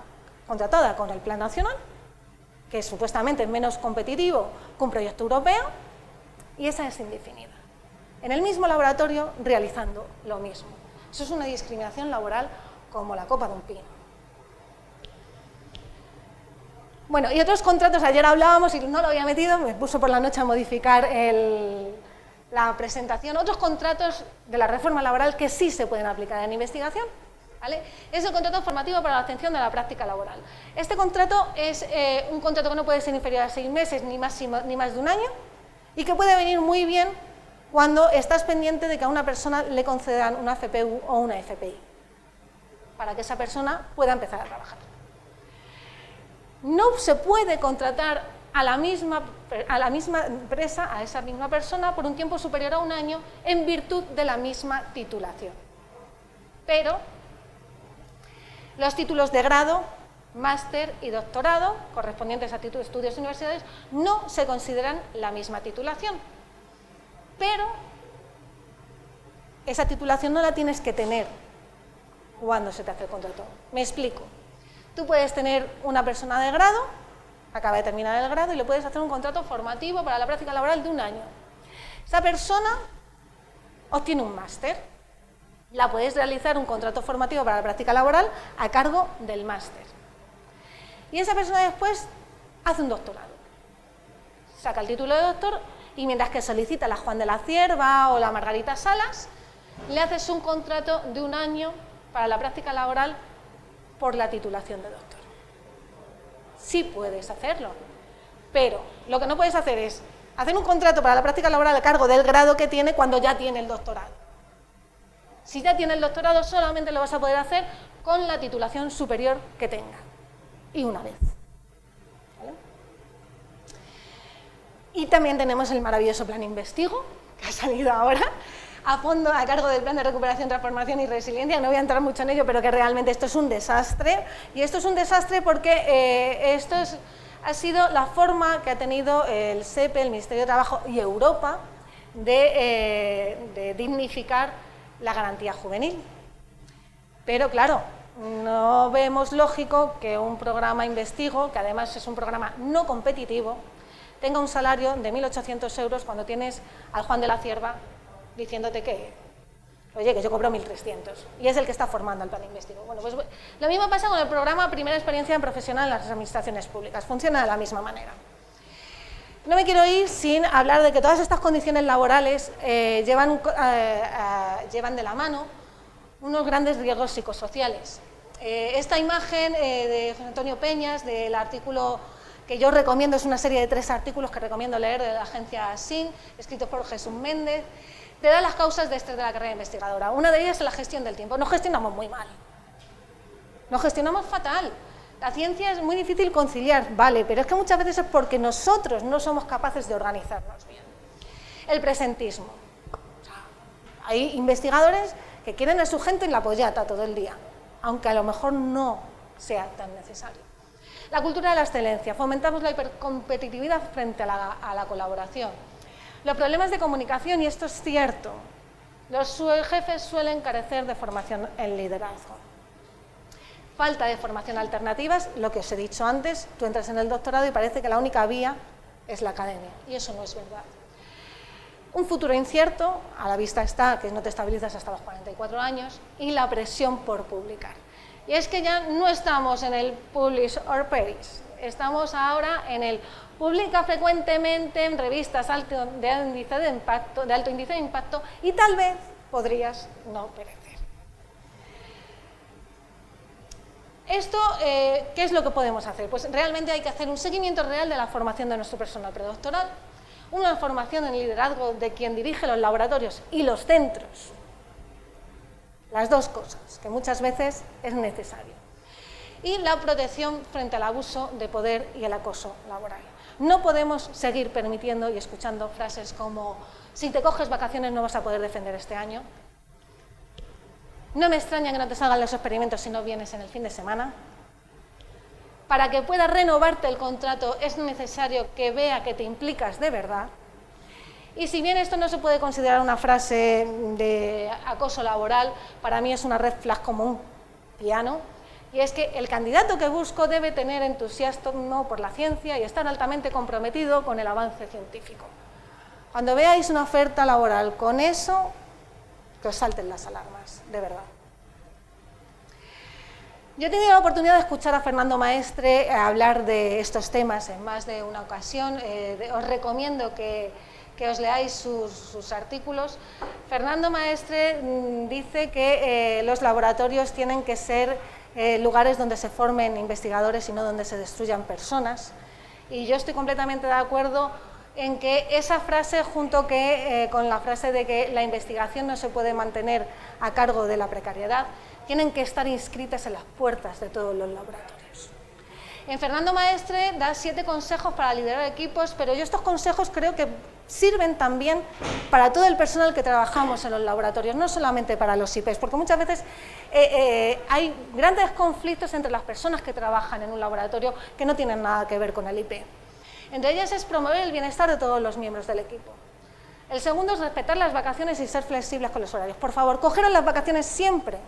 B: contratada con el Plan Nacional, que supuestamente es menos competitivo que un proyecto europeo, y esa es indefinida. En el mismo laboratorio, realizando lo mismo. Eso es una discriminación laboral como la copa de un pino. Bueno, y otros contratos, ayer hablábamos y no lo había metido, me puso por la noche a modificar la presentación, otros contratos de la reforma laboral que sí se pueden aplicar en investigación. ¿Vale? Es el contrato formativo para la obtención de la práctica laboral. Este contrato es un contrato que no puede ser inferior a 6 meses ni más de un año y que puede venir muy bien cuando estás pendiente de que a una persona le concedan una FPU o una FPI, para que esa persona pueda empezar a trabajar. no se puede contratar a la misma empresa, a esa misma persona, por un tiempo superior a un año en virtud de la misma titulación. Pero los títulos de grado, máster y doctorado, correspondientes a estudios universitarios, no se consideran la misma titulación. Pero esa titulación no la tienes que tener cuando se te hace el contrato. Me explico. Tú puedes tener una persona de grado, acaba de terminar el grado, y le puedes hacer un contrato formativo para la práctica laboral de un año. Esa persona obtiene un máster. La puedes realizar un contrato formativo para la práctica laboral a cargo del máster. Y esa persona después hace un doctorado. Saca el título de doctor y mientras que solicita la Juan de la Cierva o la Margarita Salas, le haces un contrato de un año para la práctica laboral por la titulación de doctor. Sí puedes hacerlo, pero lo que no puedes hacer es hacer un contrato para la práctica laboral a cargo del grado que tiene cuando ya tiene el doctorado. Si ya tiene el doctorado, solamente lo vas a poder hacer con la titulación superior que tenga, y una vez. ¿Vale? Y también tenemos el maravilloso Plan Investigo, que ha salido ahora, a fondo a cargo del Plan de Recuperación, Transformación y Resiliencia. No voy a entrar mucho en ello, pero que realmente esto es un desastre. Y esto es un desastre porque ha sido la forma que ha tenido el SEPE, el Ministerio de Trabajo y Europa de dignificar la garantía juvenil. Pero claro, no vemos lógico que un programa Investigo, que además es un programa no competitivo, tenga un salario de 1.800 euros cuando tienes al Juan de la Cierva diciéndote que, oye, que yo cobro 1.300, y es el que está formando al Plan Investigo. Bueno, pues lo mismo pasa con el programa Primera Experiencia Profesional en las Administraciones Públicas, funciona de la misma manera. No me quiero ir sin hablar de que todas estas condiciones laborales llevan de la mano unos grandes riesgos psicosociales. Esta imagen de José Antonio Peñas, del artículo que yo recomiendo, es una serie de 3 artículos que recomiendo leer de la agencia SIN, escritos por Jesús Méndez, te da las causas de estrés de la carrera investigadora. Una de ellas es la gestión del tiempo. Nos gestionamos muy mal, nos gestionamos fatal. La ciencia es muy difícil conciliar, vale, pero es que muchas veces es porque nosotros no somos capaces de organizarnos bien. El presentismo. O sea, hay investigadores que quieren a su gente en la pollata todo el día, aunque a lo mejor no sea tan necesario. La cultura de la excelencia. Fomentamos la hipercompetitividad frente a la colaboración. Los problemas de comunicación, y esto es cierto, los jefes suelen carecer de formación en liderazgo. Falta de formación alternativas, lo que os he dicho antes, tú entras en el doctorado y parece que la única vía es la academia, y eso no es verdad. Un futuro incierto, a la vista está que no te estabilizas hasta los 44 años, y la presión por publicar. Y es que ya no estamos en el publish or perish, estamos ahora en el publica frecuentemente en revistas de alto índice de impacto y tal vez podrías no perecer. Esto, ¿qué es lo que podemos hacer? Pues realmente hay que hacer un seguimiento real de la formación de nuestro personal predoctoral, una formación en liderazgo de quien dirige los laboratorios y los centros, las dos cosas, que muchas veces es necesario, y la protección frente al abuso de poder y el acoso laboral. No podemos seguir permitiendo y escuchando frases como si te coges vacaciones no vas a poder defender este año. No me extraña que no te salgan los experimentos si no vienes en el fin de semana. Para que puedas renovarte el contrato es necesario que vea que te implicas de verdad. Y si bien esto no se puede considerar una frase de acoso laboral, para mí es una red flag como un piano, y es que el candidato que busco debe tener entusiasmo por la ciencia y estar altamente comprometido con el avance científico. Cuando veáis una oferta laboral con eso, que os salten las alarmas, de verdad. Yo he tenido la oportunidad de escuchar a Fernando Maestre hablar de estos temas en más de una ocasión. Os recomiendo que os leáis sus artículos. Fernando Maestre dice que los laboratorios tienen que ser lugares donde se formen investigadores y no donde se destruyan personas. Y yo estoy completamente de acuerdo en que esa frase, junto con la frase de que la investigación no se puede mantener a cargo de la precariedad, tienen que estar inscritas en las puertas de todos los laboratorios. En Fernando Maestre da 7 consejos para liderar equipos, pero yo estos consejos creo que sirven también para todo el personal que trabajamos en los laboratorios, no solamente para los IPs, porque muchas veces hay grandes conflictos entre las personas que trabajan en un laboratorio que no tienen nada que ver con el IP. Entre ellas es promover el bienestar de todos los miembros del equipo. El segundo es respetar las vacaciones y ser flexibles con los horarios. Por favor, cogeros las vacaciones siempre,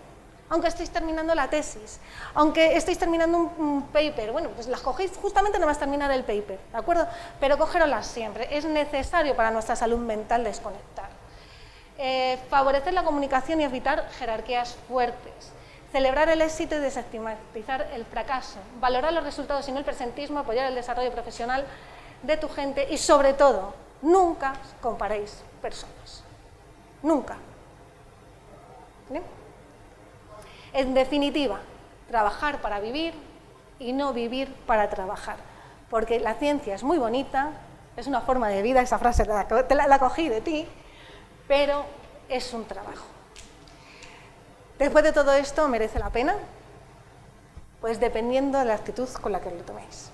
B: aunque estéis terminando la tesis, aunque estéis terminando un paper. Bueno, pues las cogéis justamente no vas a terminar el paper, ¿de acuerdo? Pero cogéroslas siempre, es necesario para nuestra salud mental desconectar. Favorecer la comunicación y evitar jerarquías fuertes. Celebrar el éxito y desestigmatizar el fracaso. Valorar los resultados y no el presentismo, apoyar el desarrollo profesional de tu gente y, sobre todo, nunca comparéis personas. Nunca. ¿Bien? En definitiva, trabajar para vivir y no vivir para trabajar. Porque la ciencia es muy bonita, es una forma de vida, esa frase la cogí de ti, pero es un trabajo. Después de todo esto, ¿merece la pena? Pues dependiendo de la actitud con la que lo toméis,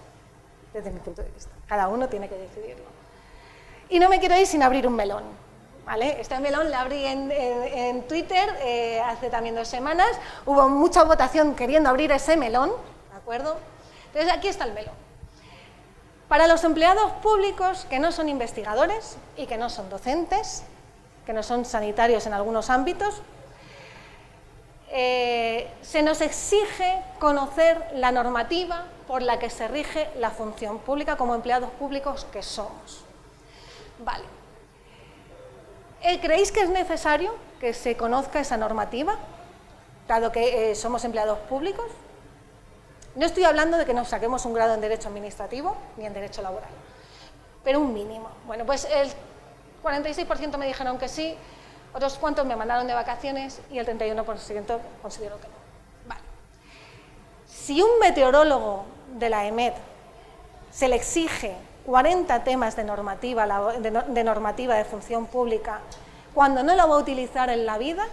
B: desde mi punto de vista. Cada uno tiene que decidirlo. Y no me quiero ir sin abrir un melón, ¿vale? Este melón lo abrí en Twitter hace también 2 semanas. Hubo mucha votación queriendo abrir ese melón, ¿de acuerdo? Entonces, aquí está el melón. Para los empleados públicos que no son investigadores y que no son docentes, que no son sanitarios en algunos ámbitos, se nos exige conocer la normativa por la que se rige la función pública como empleados públicos que somos. Vale. ¿Creéis que es necesario que se conozca esa normativa, dado que somos empleados públicos? No estoy hablando de que nos saquemos un grado en Derecho Administrativo ni en Derecho Laboral, pero un mínimo. Bueno, pues el 46% me dijeron que sí, otros cuantos me mandaron de vacaciones y el 31% consideró que no. Vale. Si un meteorólogo de la EMED se le exige 40 temas de normativa de función pública cuando no lo va a utilizar en la vida,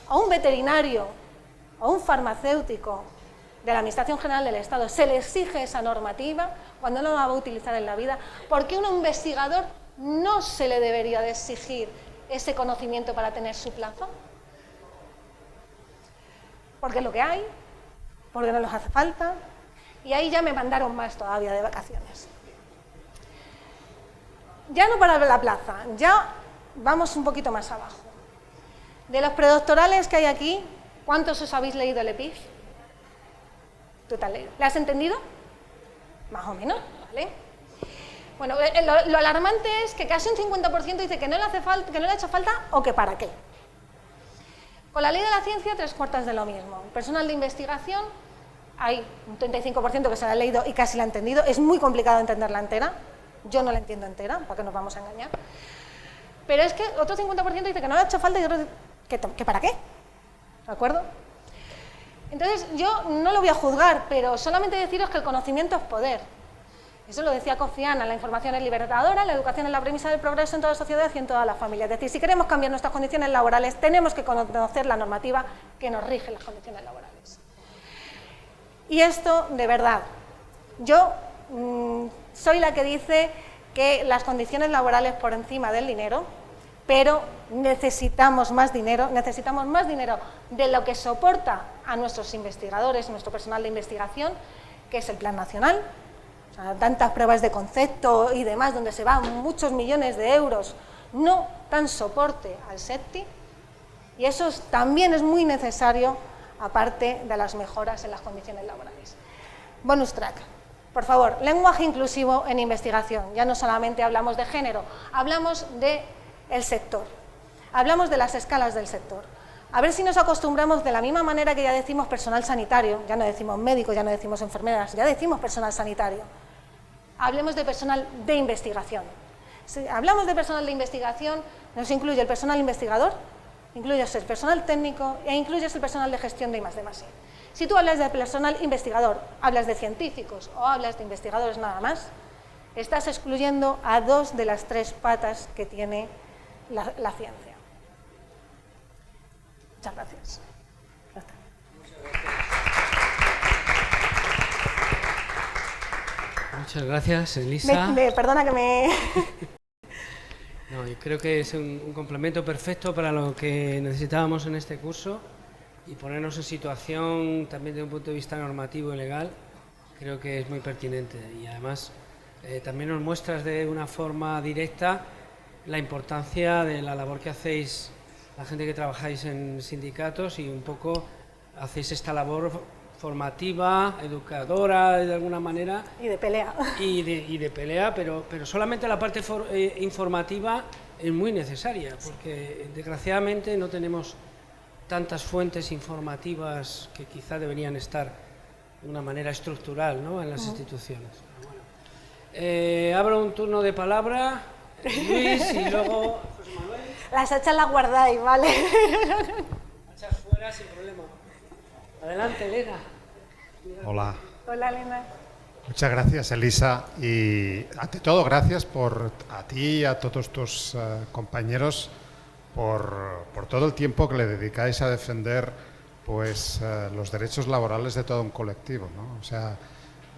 B: a un veterinario o un farmacéutico de la Administración General del Estado se le exige esa normativa cuando no la va a utilizar en la vida, ¿por qué a un investigador no se le debería de exigir ese conocimiento para tener su plaza? Porque es lo que hay, porque no les hace falta, y ahí ya me mandaron más todavía de vacaciones. Ya no para la plaza, ya vamos un poquito más abajo. De los predoctorales que hay aquí, ¿cuántos os habéis leído el EPIF? Total, ¿le has entendido? Más o menos, ¿vale? Bueno, lo alarmante es que casi un 50% dice que no le hace falta, que no le ha hecho falta o que para qué. Con la ley de la ciencia, 3/4 de lo mismo. El personal de investigación, hay un 35% que se la ha leído y casi la ha entendido. Es muy complicado entenderla entera. Yo no la entiendo entera, ¿para qué nos vamos a engañar? Pero es que otro 50% dice que no le ha hecho falta y otro que para qué. ¿De acuerdo? Entonces, yo no lo voy a juzgar, pero solamente deciros que el conocimiento es poder. Eso lo decía Kofi Annan, la información es libertadora, la educación es la premisa del progreso en toda la sociedad y en todas las familias. Es decir, si queremos cambiar nuestras condiciones laborales, tenemos que conocer la normativa que nos rige las condiciones laborales. Y esto, de verdad, yo soy la que dice que las condiciones laborales por encima del dinero, pero necesitamos más dinero de lo que soporta a nuestros investigadores, nuestro personal de investigación, que es el Plan Nacional. O sea, tantas pruebas de concepto y demás, donde se van muchos millones de euros, no dan soporte al SEPTI, y eso también es muy necesario, aparte de las mejoras en las condiciones laborales. Bonus track. Por favor, lenguaje inclusivo en investigación. Ya no solamente hablamos de género, hablamos del sector, hablamos de las escalas del sector. A ver si nos acostumbramos de la misma manera que ya decimos personal sanitario, ya no decimos médicos, ya no decimos enfermeras, ya decimos personal sanitario. Hablemos de personal de investigación. Si hablamos de personal de investigación, nos incluye el personal investigador, incluyes el personal técnico e incluyes el personal de gestión de I+D+I. Si tú hablas de personal investigador, hablas de científicos o hablas de investigadores nada más, estás excluyendo a 2 de las 3 patas que tiene la ciencia. Muchas gracias.
A: Muchas gracias, Elisa.
B: Perdona que me...
A: No, yo creo que es un complemento perfecto para lo que necesitábamos en este curso y ponernos en situación también desde un punto de vista normativo y legal, creo que es muy pertinente. Y además también nos muestras de una forma directa la importancia de la labor que hacéis la gente que trabajáis en sindicatos y un poco hacéis esta labor formativa, educadora de alguna manera.
B: Y de pelea.
A: Y de pelea, pero solamente la parte informativa es muy necesaria, porque desgraciadamente no tenemos tantas fuentes informativas que quizá deberían estar de una manera estructural, ¿no?, en las instituciones. Bueno. Abro un turno de palabra, Luis, y luego José Manuel.
B: Las hachas las guardáis, ¿vale?
A: Hachas fuera sin problema. Adelante, Elena.
C: Hola.
B: Hola, Elena.
C: Muchas gracias, Elisa. Y ante todo, gracias a ti y a todos tus compañeros por todo el tiempo que le dedicáis a defender pues, los derechos laborales de todo un colectivo, ¿no? O sea,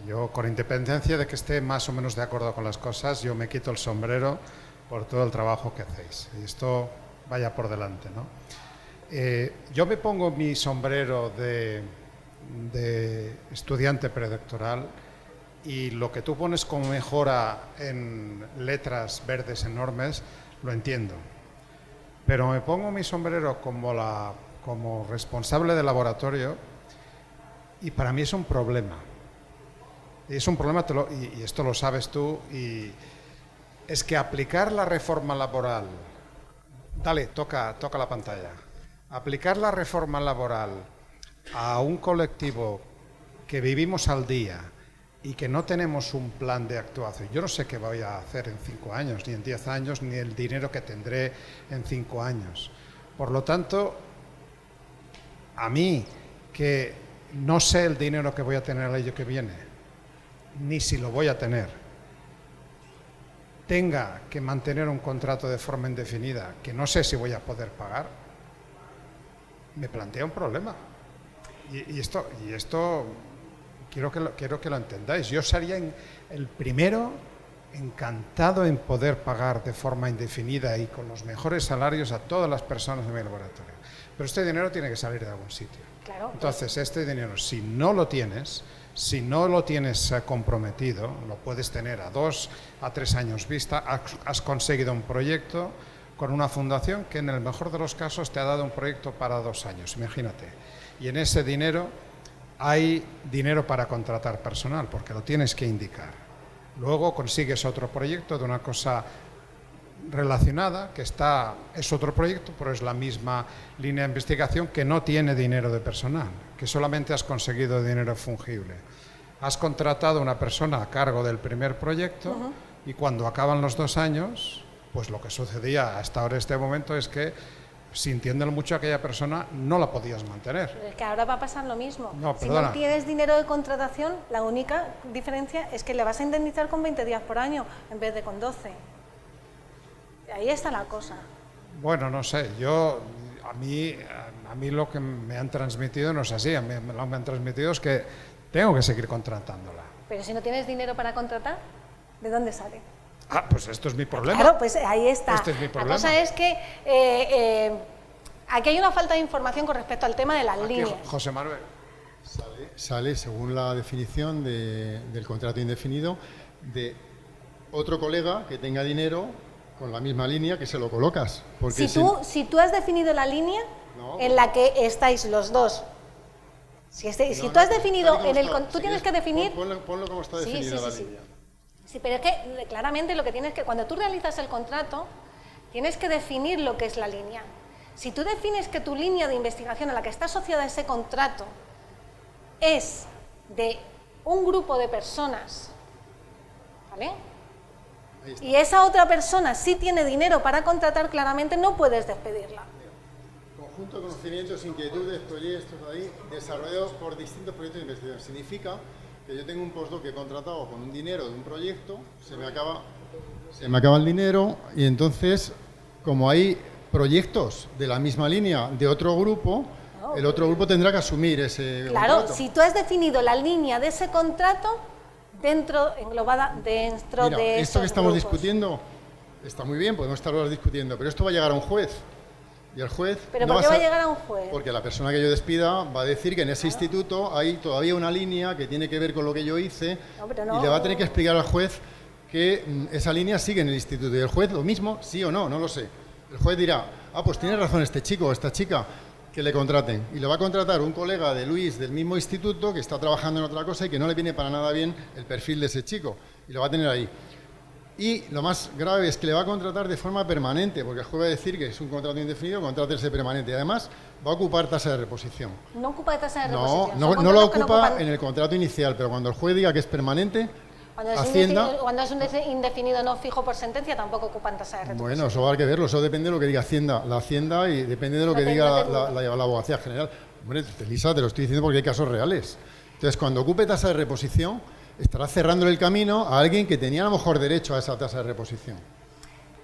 C: yo, con independencia de que esté más o menos de acuerdo con las cosas, yo me quito el sombrero por todo el trabajo que hacéis. Y esto vaya por delante, ¿no? Yo me pongo mi sombrero de estudiante predoctoral y lo que tú pones como mejora en letras verdes enormes, lo entiendo. Pero me pongo mi sombrero como responsable de laboratorio y para mí es un problema. Y es un problema, y esto lo sabes tú, y es que aplicar la reforma laboral... Dale, toca la pantalla. Aplicar la reforma laboral a un colectivo que vivimos al día y que no tenemos un plan de actuación. Yo no sé qué voy a hacer en 5 años, ni en 10 años, ni el dinero que tendré en 5 años. Por lo tanto, a mí, que no sé el dinero que voy a tener el año que viene, ni si lo voy a tener, tenga que mantener un contrato de forma indefinida que no sé si voy a poder pagar, me plantea un problema. Y esto quiero que lo entendáis. Yo sería el primero encantado en poder pagar de forma indefinida y con los mejores salarios a todas las personas en mi laboratorio. Pero este dinero tiene que salir de algún sitio.
B: Claro.
C: Entonces, este dinero, si no lo tienes comprometido, lo puedes tener a 2 a 3 años vista, has conseguido un proyecto con una fundación que en el mejor de los casos te ha dado un proyecto para 2 años, imagínate. Y en ese dinero hay dinero para contratar personal, porque lo tienes que indicar. Luego consigues otro proyecto de una cosa relacionada, que es otro proyecto, pero es la misma línea de investigación que no tiene dinero de personal, que solamente has conseguido dinero fungible. Has contratado a una persona a cargo del primer proyecto y cuando acaban los 2 años, pues lo que sucedía hasta ahora, este momento, es que sintiéndolo mucho aquella persona, no la podías mantener.
B: Pero es que ahora va a pasar lo mismo.
C: No,
B: si
C: perdona.
B: no tienes dinero de contratación, la única diferencia es que le vas a indemnizar con 20 días por año en vez de con 12. Ahí está la cosa.
C: Bueno, no sé, a mí lo que me han transmitido no es así, a mí lo que me han transmitido es que tengo que seguir contratándola.
B: Pero si no tienes dinero para contratar, ¿de dónde sale?
C: Ah, pues esto es mi problema.
B: Claro, pues ahí está.
C: Este es mi problema.
B: La cosa es que aquí hay una falta de información con respecto al tema de las líneas.
C: José Manuel.
D: Sale, según la definición del contrato indefinido, de otro colega que tenga dinero con la misma línea que se lo colocas. Porque
B: si tú has definido la línea en la que estáis los dos, si tú has definido tú tienes que definir...
D: Ponlo como está definida la línea.
B: Sí, pero es que claramente lo que tienes que... Cuando tú realizas el contrato, tienes que definir lo que es la línea. Si tú defines que tu línea de investigación a la que está asociada ese contrato es de un grupo de personas, ¿vale? Y esa otra persona sí tiene dinero para contratar, claramente no puedes despedirla.
D: Conjunto de conocimientos, inquietudes, proyectos ahí, desarrollados por distintos proyectos de investigación. Significa que yo tengo un postdoc que he contratado con un dinero de un proyecto, se me acaba el dinero y entonces, como hay proyectos de la misma línea de otro grupo, el otro grupo tendrá que asumir ese contrato.
B: Claro, si tú has definido la línea de ese contrato, englobada dentro
D: Mira,
B: de
D: esto que
B: esos
D: estamos
B: grupos.
D: discutiendo está muy bien, podemos estar horas discutiendo, pero esto va a llegar a un juez. Y el juez...
B: ¿Pero
D: no
B: por qué va a
D: ser-
B: llegar a un juez?
D: Porque la persona que yo despida va a decir que en ese instituto hay todavía una línea que tiene que ver con lo que yo hice
B: No, pero no.
D: y le va a tener que explicar al juez que esa línea sigue en el instituto. Y el juez lo mismo, sí o no, no lo sé. El juez dirá, pues tiene razón este chico o esta chica, que le contraten. Y lo va a contratar un colega de Luis del mismo instituto que está trabajando en otra cosa y que no le viene para nada bien el perfil de ese chico. Y lo va a tener ahí. Y lo más grave es que le va a contratar de forma permanente, porque el juez va a decir que es un contrato indefinido, contrátese permanente. Y además va a ocupar tasa de reposición.
B: No ocupa tasa de
D: No,
B: reposición.
D: no,
B: Son
D: no lo
B: contratos que no
D: ocupa
B: ocupan-
D: en el contrato inicial, pero cuando el juez diga que es permanente,
B: Cuando es,
D: Hacienda...
B: cuando es un indefinido no fijo por sentencia, tampoco ocupan tasa de reposición.
D: Bueno, eso va a haber que verlo, eso depende de lo que diga Hacienda. La Hacienda y depende de lo que diga la abogacía general. Hombre, Elisa, te lo estoy diciendo porque hay casos reales. Entonces, cuando ocupe tasa de reposición, estará cerrándole el camino a alguien que tenía a lo mejor derecho a esa tasa de reposición.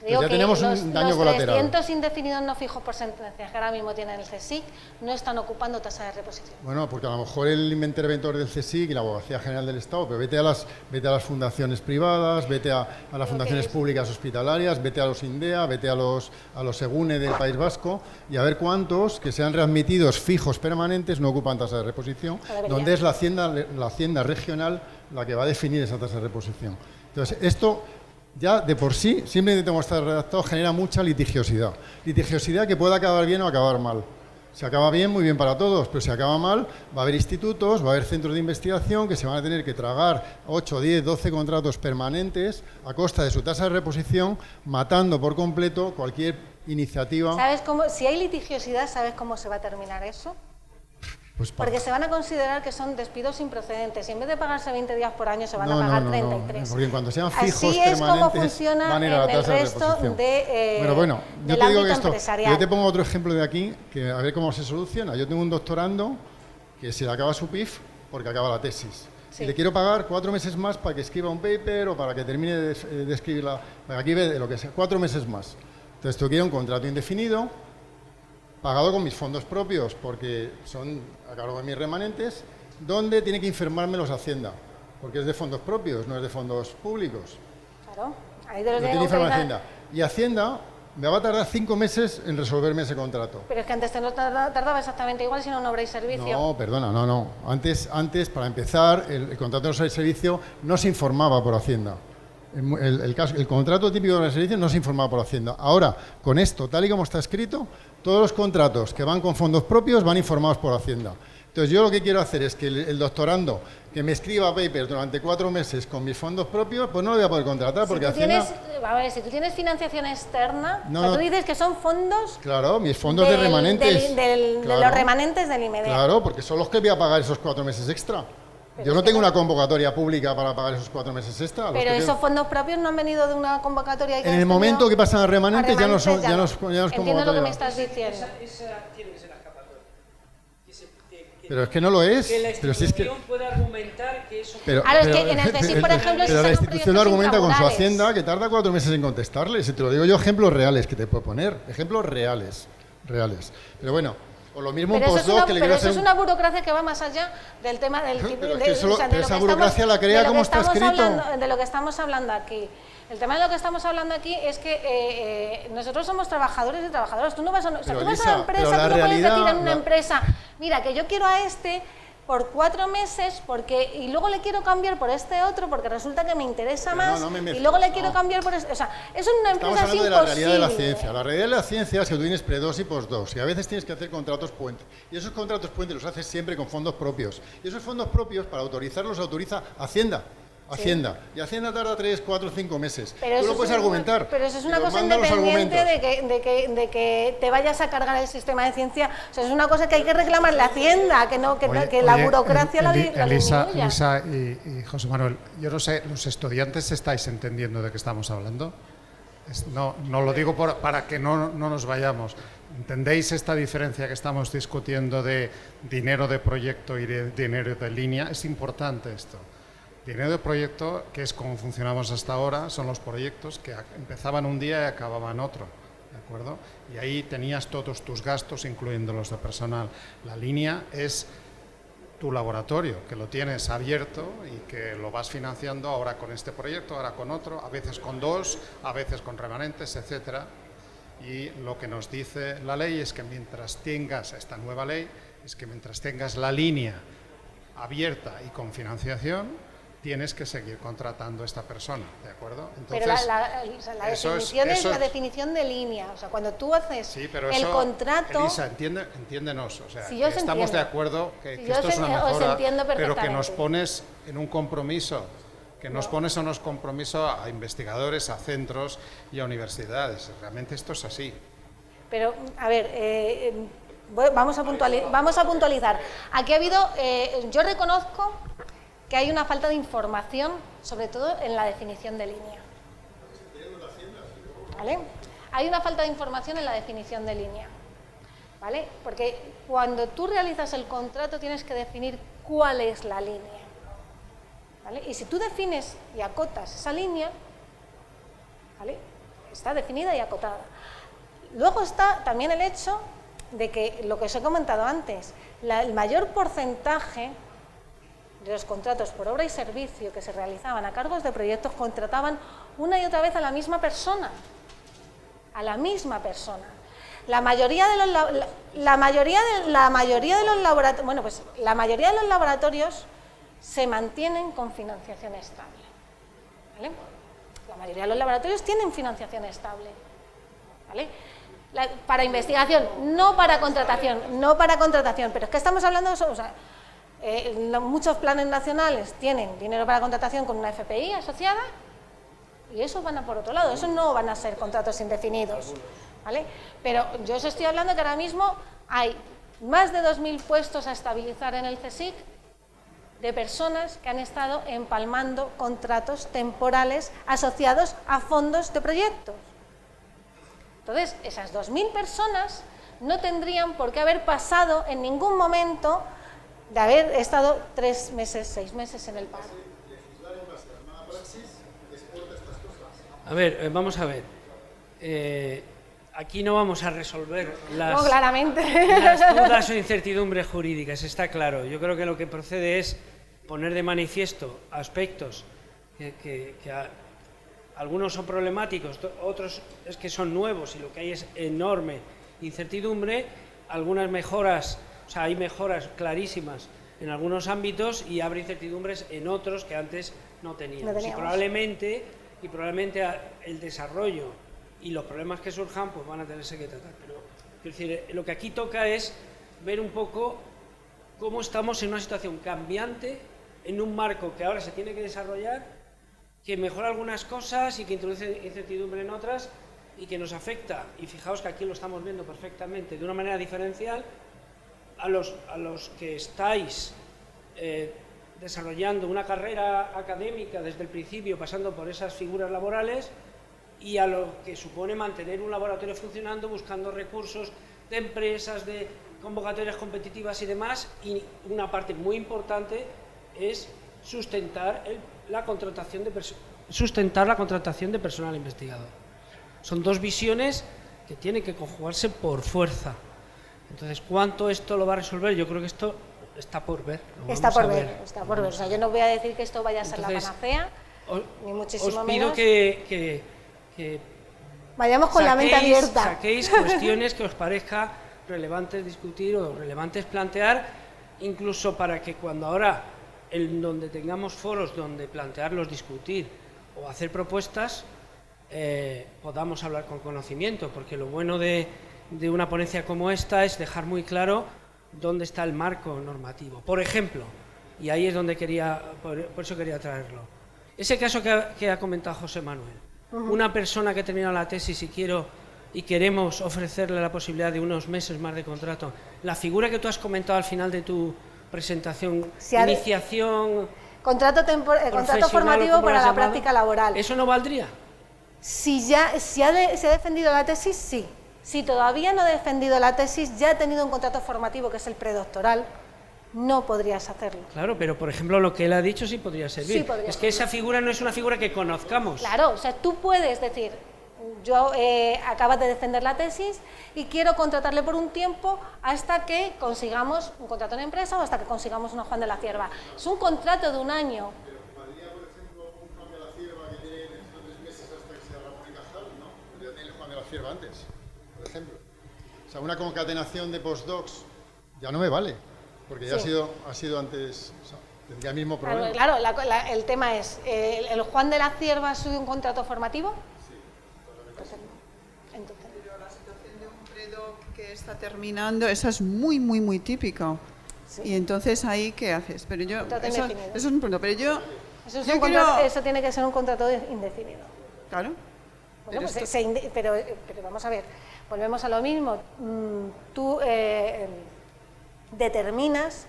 B: Digo
D: ya
B: que
D: tenemos un
B: los,
D: daño
B: los
D: colateral.
B: 300 indefinidos no fijos por sentencia que ahora mismo tienen el CSIC no están ocupando tasa de reposición.
D: Bueno, porque a lo mejor el interventor del CSIC y la Abogacía General del Estado, pero vete a las fundaciones privadas, vete a las fundaciones públicas hospitalarias, vete a los INDEA, vete a los SEGUNE del País Vasco y a ver cuántos que sean readmitidos fijos permanentes no ocupan tasa de reposición, donde es la Hacienda regional la que va a definir esa tasa de reposición. Entonces, esto... ya de por sí, simplemente tengo que estar redactado, genera mucha litigiosidad. Litigiosidad que puede acabar bien o acabar mal. Si acaba bien, muy bien para todos, pero si acaba mal, va a haber institutos, va a haber centros de investigación que se van a tener que tragar 8, 10, 12 contratos permanentes a costa de su tasa de reposición, matando por completo cualquier iniciativa.
B: ¿Sabes cómo? Si hay litigiosidad, ¿sabes cómo se va a terminar eso?
D: Pues,
B: Porque se van a considerar que son despidos improcedentes y en vez de pagarse 20 días por año se van a pagar 33.
D: Porque cuando sean fijos
B: Así es como
D: permanentes,
B: funciona
D: van a ir a la
B: en el
D: tasa de
B: resto
D: reposición.
B: de,
D: yo
B: del
D: te digo
B: ámbito
D: que esto,
B: empresarial.
D: yo te pongo otro ejemplo de aquí, que a ver cómo se soluciona. Yo tengo un doctorando que se le acaba su PIF porque acaba la tesis.
B: Sí.
D: Y le quiero pagar 4 meses más para que escriba un paper o para que termine de escribirla, para que aquí lo que sea, 4 meses más. Entonces, tú quieres un contrato indefinido, pagado con mis fondos propios, porque son a cargo de mis remanentes, donde tiene que informármelos Hacienda, porque es de fondos propios, no es de fondos públicos.
B: Claro, ahí te lo
D: No tiene
B: tienen
D: que informar
B: que
D: Hacienda. Y Hacienda me va a tardar 5 meses en resolverme ese contrato.
B: Pero es que antes te no tardaba exactamente igual si no una obra y servicio.
D: No, perdona, no. Antes para empezar, el contrato de servicio no se informaba por Hacienda. El contrato típico de servicio no se informaba por Hacienda. Ahora, con esto, tal y como está escrito, todos los contratos que van con fondos propios van informados por Hacienda. Entonces, yo lo que quiero hacer es que el doctorando que me escriba papers durante 4 meses con mis fondos propios, pues no lo voy a poder contratar porque Hacienda...
B: Si tú tienes financiación externa,
D: No,
B: o sea,
D: no.
B: tú dices que son fondos
D: Claro, mis fondos de remanentes.
B: de
D: Claro.
B: los remanentes del IMEDEA.
D: Claro, porque son los que voy a pagar esos 4 meses extra. Yo no tengo una convocatoria pública para pagar esos 4 meses extra.
B: Pero esos fondos propios no han venido de una convocatoria.
D: En el momento que pasan a remanentes ya no son
B: Entiendo lo que me
D: convocatoria.
B: estás diciendo.
A: Esa tiene que ser la escapatoria.
D: Pero es que no lo es.
A: Que la
D: Pero si es que...
A: institución puede argumentar que eso...
B: Claro, es que en el CSIC, por ejemplo,
D: pero
B: se
D: la
B: sacan
D: institución lo
B: proyectos
D: argumenta con su
B: inframurales.
D: Hacienda que tarda 4 meses en contestarle. Si te lo digo yo, ejemplos reales que te puedo poner. Ejemplos reales. Pero bueno, o lo mismo un
B: Pero eso, es
D: postdoc
B: una,
D: que le
B: pero
D: quiero
B: eso
D: hacer...
B: es una burocracia que va más allá del tema del tipo
D: Pero es que eso-
B: o sea,
D: pero esa burocracia la crea como está escrito.
B: De lo que estamos hablando aquí. El tema de lo que estamos hablando aquí es que nosotros somos trabajadores y trabajadoras. Tú no vas a, o sea,
D: Pero,
B: tú vas a
D: Elisa,
B: una empresa,
D: pero la
B: tú no puedes
D: realidad-
B: decir en una
D: la-
B: empresa, mira, que yo quiero a este por 4 meses y luego le quiero cambiar por este otro porque resulta que me interesa
D: Pero
B: más
D: no me
B: y
D: mezcles,
B: luego le quiero
D: no.
B: cambiar por este. O sea, eso en una
D: Estamos
B: empresa es
D: hablando de la realidad de la
B: imposible.
D: ciencia. La realidad de la ciencia es que tú tienes pre-2 y post-2 y a veces tienes que hacer contratos puente. Y esos contratos puente los haces siempre con fondos propios. Y esos fondos propios, para autorizarlos, autoriza Hacienda. Y Hacienda tarda 3, 4, 5 meses.
B: Pero
D: Tú
B: eso
D: lo
B: es
D: puedes argumentar.
B: Pero eso es
D: y
B: una
D: nos
B: cosa
D: manda los
B: independiente
D: argumentos.
B: de que te vayas a cargar el sistema de ciencia. O sea, es una cosa que hay que reclamar la Hacienda, que no que la burocracia la
C: Elisa
B: disminuya.
C: y José Manuel, yo no sé, ¿los estudiantes estáis entendiendo de qué estamos hablando? No lo digo para que no nos vayamos. ¿Entendéis esta diferencia que estamos discutiendo de dinero de proyecto y de dinero de línea? Es importante esto. Dinero de proyecto, que es como funcionamos hasta ahora, son los proyectos que empezaban un día y acababan otro, ¿de acuerdo? Y ahí tenías todos tus gastos, incluyendo los de personal. La línea es tu laboratorio, que lo tienes abierto y que lo vas financiando ahora con este proyecto, ahora con otro, a veces con dos, a veces con remanentes, etcétera. Y lo que nos dice la ley es que mientras tengas esta nueva ley, es que mientras tengas la línea abierta y con financiación, tienes que seguir contratando a esta persona, ¿de acuerdo?
B: Entonces, pero la definición es la definición de línea, o sea, cuando tú haces
C: sí, pero
B: el contrato...
C: Elisa, entiéndenos, o sea,
B: si
C: que estamos de acuerdo que esto es una mejora, pero que nos pones en un compromiso, que nos pones en unos compromisos a investigadores, a centros y a universidades. Realmente esto es así.
B: Pero, a ver, vamos a puntualizar. Aquí ha habido, yo reconozco que hay una falta de información, sobre todo en la definición de línea. ¿Vale? Hay una falta de información en la definición de línea. ¿Vale? Porque cuando tú realizas el contrato tienes que definir cuál es la línea. ¿Vale? Y si tú defines y acotas esa línea, ¿vale? Está definida y acotada. Luego está también el hecho de que, lo que os he comentado antes, el mayor porcentaje de los contratos por obra y servicio que se realizaban a cargos de proyectos contrataban una y otra vez a la misma persona. A la misma persona. La mayoría de los laboratorios se mantienen con financiación estable. ¿Vale? La mayoría de los laboratorios tienen financiación estable. ¿Vale? Para investigación, no para contratación, pero es que estamos hablando de eso, o sea, muchos planes nacionales tienen dinero para contratación con una FPI asociada y esos van a por otro lado, esos no van a ser contratos indefinidos, ¿vale? Pero yo os estoy hablando que ahora mismo hay más de 2.000 puestos a estabilizar en el CSIC de personas que han estado empalmando contratos temporales asociados a fondos de proyectos. Entonces, esas 2.000 personas no tendrían por qué haber pasado en ningún momento de haber estado 3 meses, 6 meses en el paro.
A: A ver, vamos a ver. Aquí no vamos a resolver las dudas o incertidumbres jurídicas, está claro. Yo creo que lo que procede es poner de manifiesto aspectos que algunos son problemáticos, otros es que son nuevos y lo que hay es enorme incertidumbre, algunas mejoras. O sea, hay mejoras clarísimas en algunos ámbitos y habrá incertidumbres en otros que antes no teníamos. Y probablemente el desarrollo y los problemas que surjan pues van a tenerse que tratar. Pero es decir, lo que aquí toca es ver un poco cómo estamos en una situación cambiante, en un marco que ahora se tiene que desarrollar, que mejora algunas cosas y que introduce incertidumbre en otras y que nos afecta. Y fijaos que aquí lo estamos viendo perfectamente de una manera diferencial a los que estáis desarrollando una carrera académica desde el principio, pasando por esas figuras laborales, y a lo que supone mantener un laboratorio funcionando, buscando recursos de empresas, de convocatorias competitivas y demás, y una parte muy importante es sustentar la contratación de personal investigador. Son dos visiones que tienen que conjugarse por fuerza. Entonces, ¿cuánto esto lo va a resolver? Yo creo que esto está por ver. Está por ver.
B: O sea, yo no voy a decir que esto vaya a ser la panacea, ni muchísimo menos.
A: Os pido que
B: vayamos con la mente abierta.
A: Saquéis cuestiones que os parezca relevantes discutir o relevantes plantear, incluso para que cuando ahora, donde tengamos foros donde plantearlos, discutir o hacer propuestas, podamos hablar con conocimiento, porque lo bueno de una ponencia como esta es dejar muy claro dónde está el marco normativo. Por ejemplo, y ahí es donde por eso quería traerlo, ese caso que ha comentado José Manuel, una persona que termina la tesis y queremos ofrecerle la posibilidad de unos meses más de contrato, la figura que tú has comentado al final de tu presentación, iniciación...
B: Contrato formativo para la práctica laboral.
A: ¿Eso no valdría?
B: Si se ha defendido la tesis, sí. Si todavía no ha defendido la tesis, ya ha tenido un contrato formativo que es el predoctoral, no podrías hacerlo.
A: Claro, pero por ejemplo lo que él ha dicho sí podría servir.
B: Sí podría
A: es que esa figura no es una figura que conozcamos.
B: Claro, o sea, tú puedes decir, yo acaba de defender la tesis y quiero contratarle por un tiempo hasta que consigamos un contrato en empresa o hasta que consigamos una Juan de la Cierva. Es un contrato de un año.
D: Pero ¿podría, por ejemplo, un Juan de la Cierva que tiene estos 3 meses hasta que sea Ramón y Cajal? No, podría tener el Juan de la Cierva antes, por ejemplo. O sea, una concatenación de postdocs ya no me vale, porque ya ha sido antes, o sea, tendría el mismo problema.
B: Claro, el tema es, ¿el Juan de la Cierva es un contrato formativo? Entonces.
E: Pero la situación de un predoc que está terminando, esa es muy, muy, muy típica. Sí. Y entonces ahí, ¿qué haces? Pero yo, eso es un punto, pero yo...
B: Eso tiene que ser un contrato indefinido.
E: Claro.
B: Bueno, pero vamos a ver, volvemos a lo mismo. Tú determinas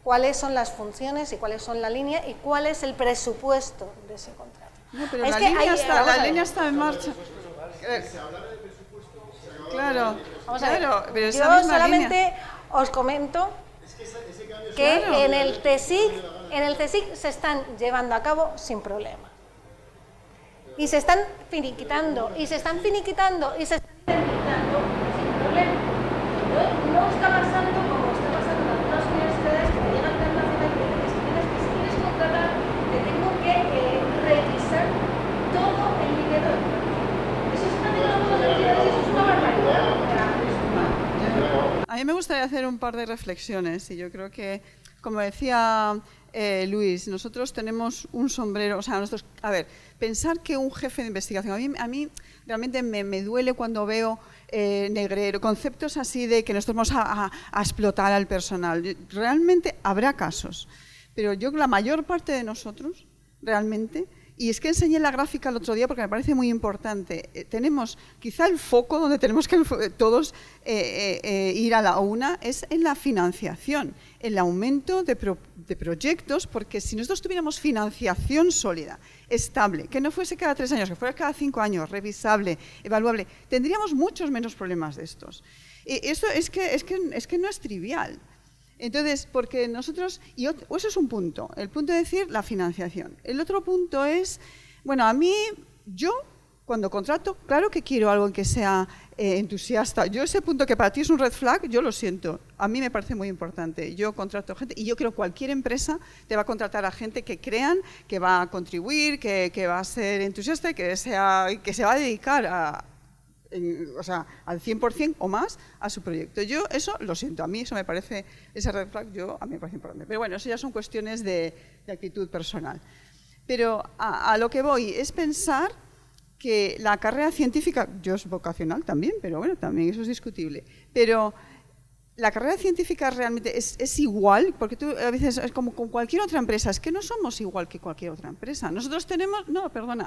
B: cuáles son las funciones y cuáles son la línea y cuál es el presupuesto de ese contrato.
E: No, pero la línea está en marcha. Claro,
B: vamos a ver.
E: Pero
B: yo solamente os comento que en el CSIC se están llevando a cabo sin problema. Y se están finiquitando, y se están finiquitando, y se están finiquitando sin problema. No está pasando como está pasando en algunas universidades que me llegan internacionalmente, que si quieres contratar, te tengo que revisar todo el dinero del contrato. Eso es una tecnología, eso es una barbaridad.
E: A mí me gustaría hacer un par de reflexiones y yo creo que, como decía Luis, nosotros tenemos un sombrero, o sea, nosotros, a ver, pensar que un jefe de investigación, a mí realmente me duele cuando veo negrero, conceptos así de que nosotros vamos a explotar al personal. Realmente habrá casos, pero yo la mayor parte de nosotros, realmente, y es que enseñé la gráfica el otro día porque me parece muy importante. Tenemos quizá el foco donde tenemos que todos ir a la una es en la financiación, el aumento de proyectos, porque si nosotros tuviéramos financiación sólida, estable, que no fuese cada 3 años, que fuera cada 5 años, revisable, evaluable, tendríamos muchos menos problemas de estos. Esto es que no es trivial. Entonces, porque nosotros, eso es un punto, el punto de decir la financiación. El otro punto es, bueno, yo cuando contrato, claro que quiero algo que sea entusiasta. Yo ese punto que para ti es un red flag, yo lo siento, a mí me parece muy importante. Yo contrato gente y yo creo que cualquier empresa te va a contratar a gente que crean, que va a contribuir, que va a ser entusiasta y que se va a dedicar al 100% o más a su proyecto. Yo eso lo siento, a mí eso me parece, ese red flag a mí me parece importante. Pero bueno, eso ya son cuestiones de actitud personal. Pero a lo que voy es pensar que la carrera científica, yo es vocacional también, pero bueno, también eso es discutible, pero la carrera científica realmente es igual, porque tú a veces es como con cualquier otra empresa, es que no somos igual que cualquier otra empresa. Nosotros tenemos,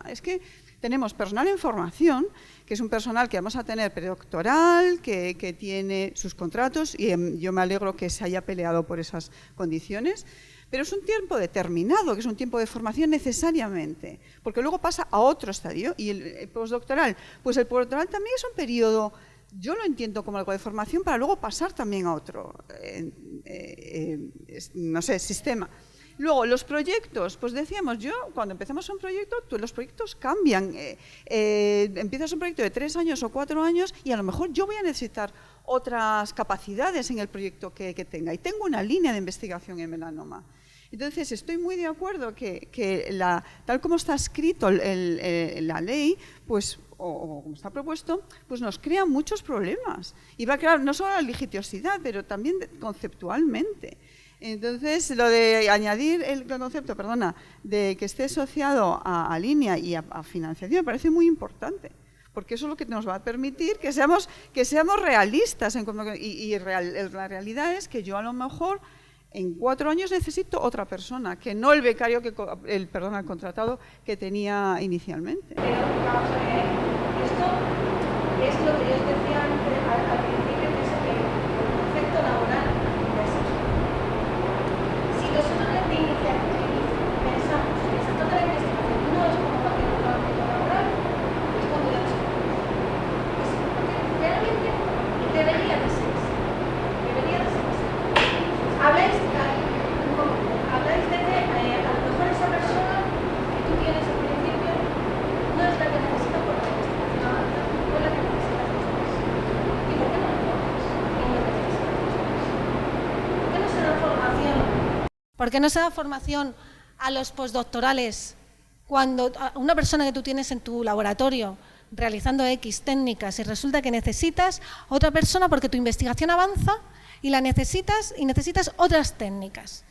E: es que tenemos personal en formación, que es un personal que vamos a tener predoctoral, que tiene sus contratos, y yo me alegro que se haya peleado por esas condiciones, pero es un tiempo determinado, que es un tiempo de formación necesariamente, porque luego pasa a otro estadio, y el postdoctoral, pues el postdoctoral también es un periodo. Yo lo entiendo como algo de formación para luego pasar también a otro, sistema. Luego, los proyectos, pues decíamos, cuando empezamos un proyecto, los proyectos cambian. Empiezas un proyecto de 3 años o 4 años y a lo mejor yo voy a necesitar otras capacidades en el proyecto que tenga. Y tengo una línea de investigación en melanoma. Entonces, estoy muy de acuerdo que tal como está escrito la ley, pues, o como está propuesto, pues nos crea muchos problemas. Y va a crear no solo la litigiosidad, pero también conceptualmente. Entonces, lo de añadir el concepto, de que esté asociado a línea y a financiación me parece muy importante. Porque eso es lo que nos va a permitir que seamos realistas. La realidad es que yo a lo mejor en 4 años necesito otra persona, que no el becario, el contratado que tenía inicialmente.
B: Pero vamos a ver, esto es lo que yo os decía al principio, que es el concepto laboral de eso. Si nosotros de iniciativa pensamos que el sector de la investigación no es como cualquier otro ámbito laboral, es cuando ya no se puede. Realmente debería de ser así. Habláis de que a lo mejor esa persona que tú tienes al principio no es la que necesita por la investigación. ¿Por qué no se da formación a los postdoctorales cuando a una persona que tú tienes en tu laboratorio realizando X técnicas y resulta que necesitas otra persona porque tu investigación avanza y necesitas otras técnicas?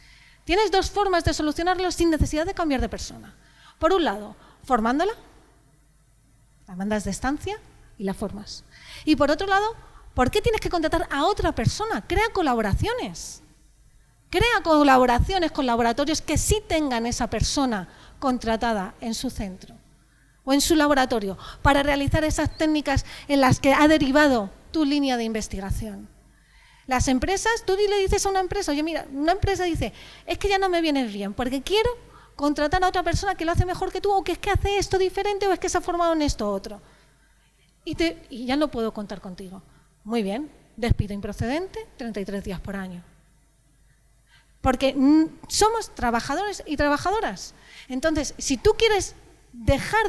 B: Tienes dos formas de solucionarlo sin necesidad de cambiar de persona. Por un lado, formándola, la mandas de estancia y la formas. Y por otro lado, ¿por qué tienes que contratar a otra persona? Crea colaboraciones. Crea colaboraciones con laboratorios que sí tengan esa persona contratada en su centro o en su laboratorio para realizar esas técnicas en las que ha derivado tu línea de investigación. Las empresas, tú le dices a una empresa, oye, mira, una empresa dice, es que ya no me vienes bien porque quiero contratar a otra persona que lo hace mejor que tú o que es que hace esto diferente o es que se ha formado en esto otro. Y ya no puedo contar contigo. Muy bien, despido improcedente, 33 días por año. Porque somos trabajadores y trabajadoras. Entonces, si tú quieres dejar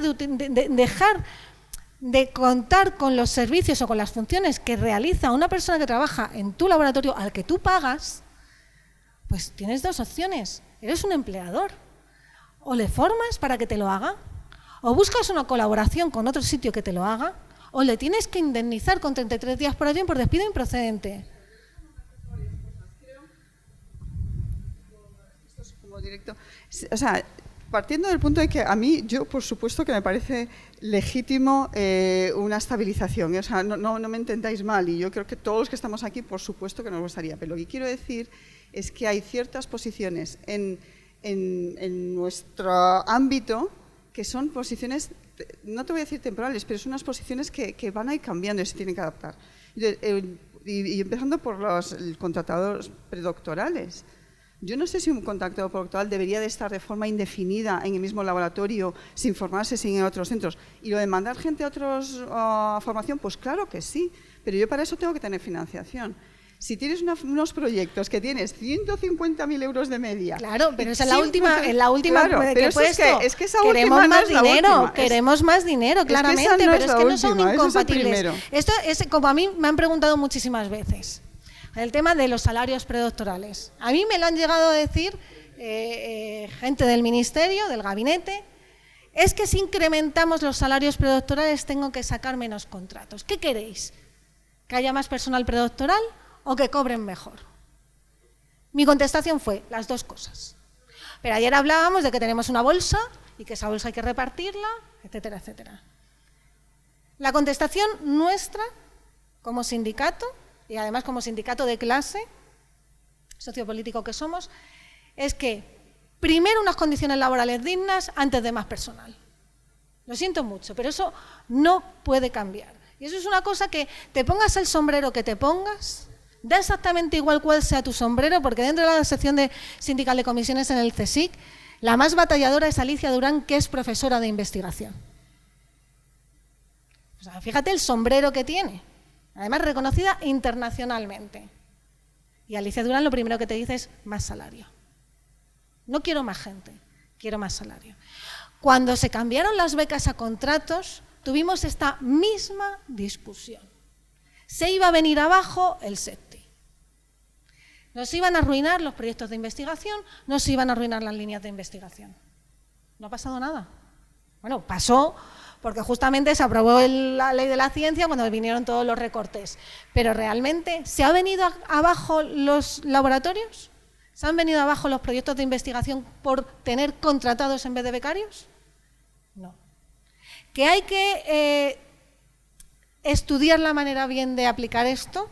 B: de contar con los servicios o con las funciones que realiza una persona que trabaja en tu laboratorio al que tú pagas, pues tienes dos opciones. Eres un empleador. O le formas para que te lo haga, o buscas una colaboración con otro sitio que te lo haga, o le tienes que indemnizar con 33 días por año por despido improcedente.
E: Como directo, o sea, partiendo del punto de que a mí, yo por supuesto que me parece legítimo una estabilización, o sea, no me entendáis mal, y yo creo que todos los que estamos aquí, por supuesto que nos gustaría, pero lo que quiero decir es que hay ciertas posiciones en nuestro ámbito que son posiciones, no te voy a decir temporales, pero son unas posiciones que van a ir cambiando y se tienen que adaptar. Y empezando por los contratados predoctorales. Yo no sé si un contratado predoctoral debería de estar de forma indefinida en el mismo laboratorio, sin formarse, sin ir a otros centros. Y lo de mandar gente a formación, pues claro que sí, pero yo para eso tengo que tener financiación. Si tienes unos proyectos que tienes 150.000 euros de media...
B: Claro, pero esa es la última
E: claro,
B: que he puesto.
E: Es que esa
B: queremos
E: última
B: más
E: no es la
B: dinero,
E: última.
B: Queremos más dinero, claramente,
E: es que
B: pero es que no son
E: última,
B: incompatibles. Esto es como a mí me han preguntado muchísimas veces. El tema de los salarios predoctorales. A mí me lo han llegado a decir gente del ministerio, del gabinete, es que si incrementamos los salarios predoctorales tengo que sacar menos contratos. ¿Qué queréis? ¿Que haya más personal predoctoral o que cobren mejor? Mi contestación fue las dos cosas. Pero ayer hablábamos de que tenemos una bolsa y que esa bolsa hay que repartirla, etcétera, etcétera. La contestación nuestra como sindicato, y además como sindicato de clase, sociopolítico que somos, es que primero unas condiciones laborales dignas antes de más personal. Lo siento mucho, pero eso no puede cambiar. Y eso es una cosa que te pongas el sombrero que te pongas, da exactamente igual cuál sea tu sombrero, porque dentro de la sección de sindical de comisiones en el CSIC, la más batalladora es Alicia Durán, que es profesora de investigación. O sea, fíjate el sombrero que tiene. Además, reconocida internacionalmente. Y Alicia Durán lo primero que te dice es más salario. No quiero más gente, quiero más salario. Cuando se cambiaron las becas a contratos, tuvimos esta misma discusión. Se iba a venir abajo el SEPTI. Nos iban a arruinar los proyectos de investigación, nos iban a arruinar las líneas de investigación. No ha pasado nada. Bueno, pasó porque justamente se aprobó la ley de la ciencia cuando vinieron todos los recortes. Pero realmente, ¿se han venido abajo los laboratorios? ¿Se han venido abajo los proyectos de investigación por tener contratados en vez de becarios? No. ¿Que hay que estudiar la manera bien de aplicar esto?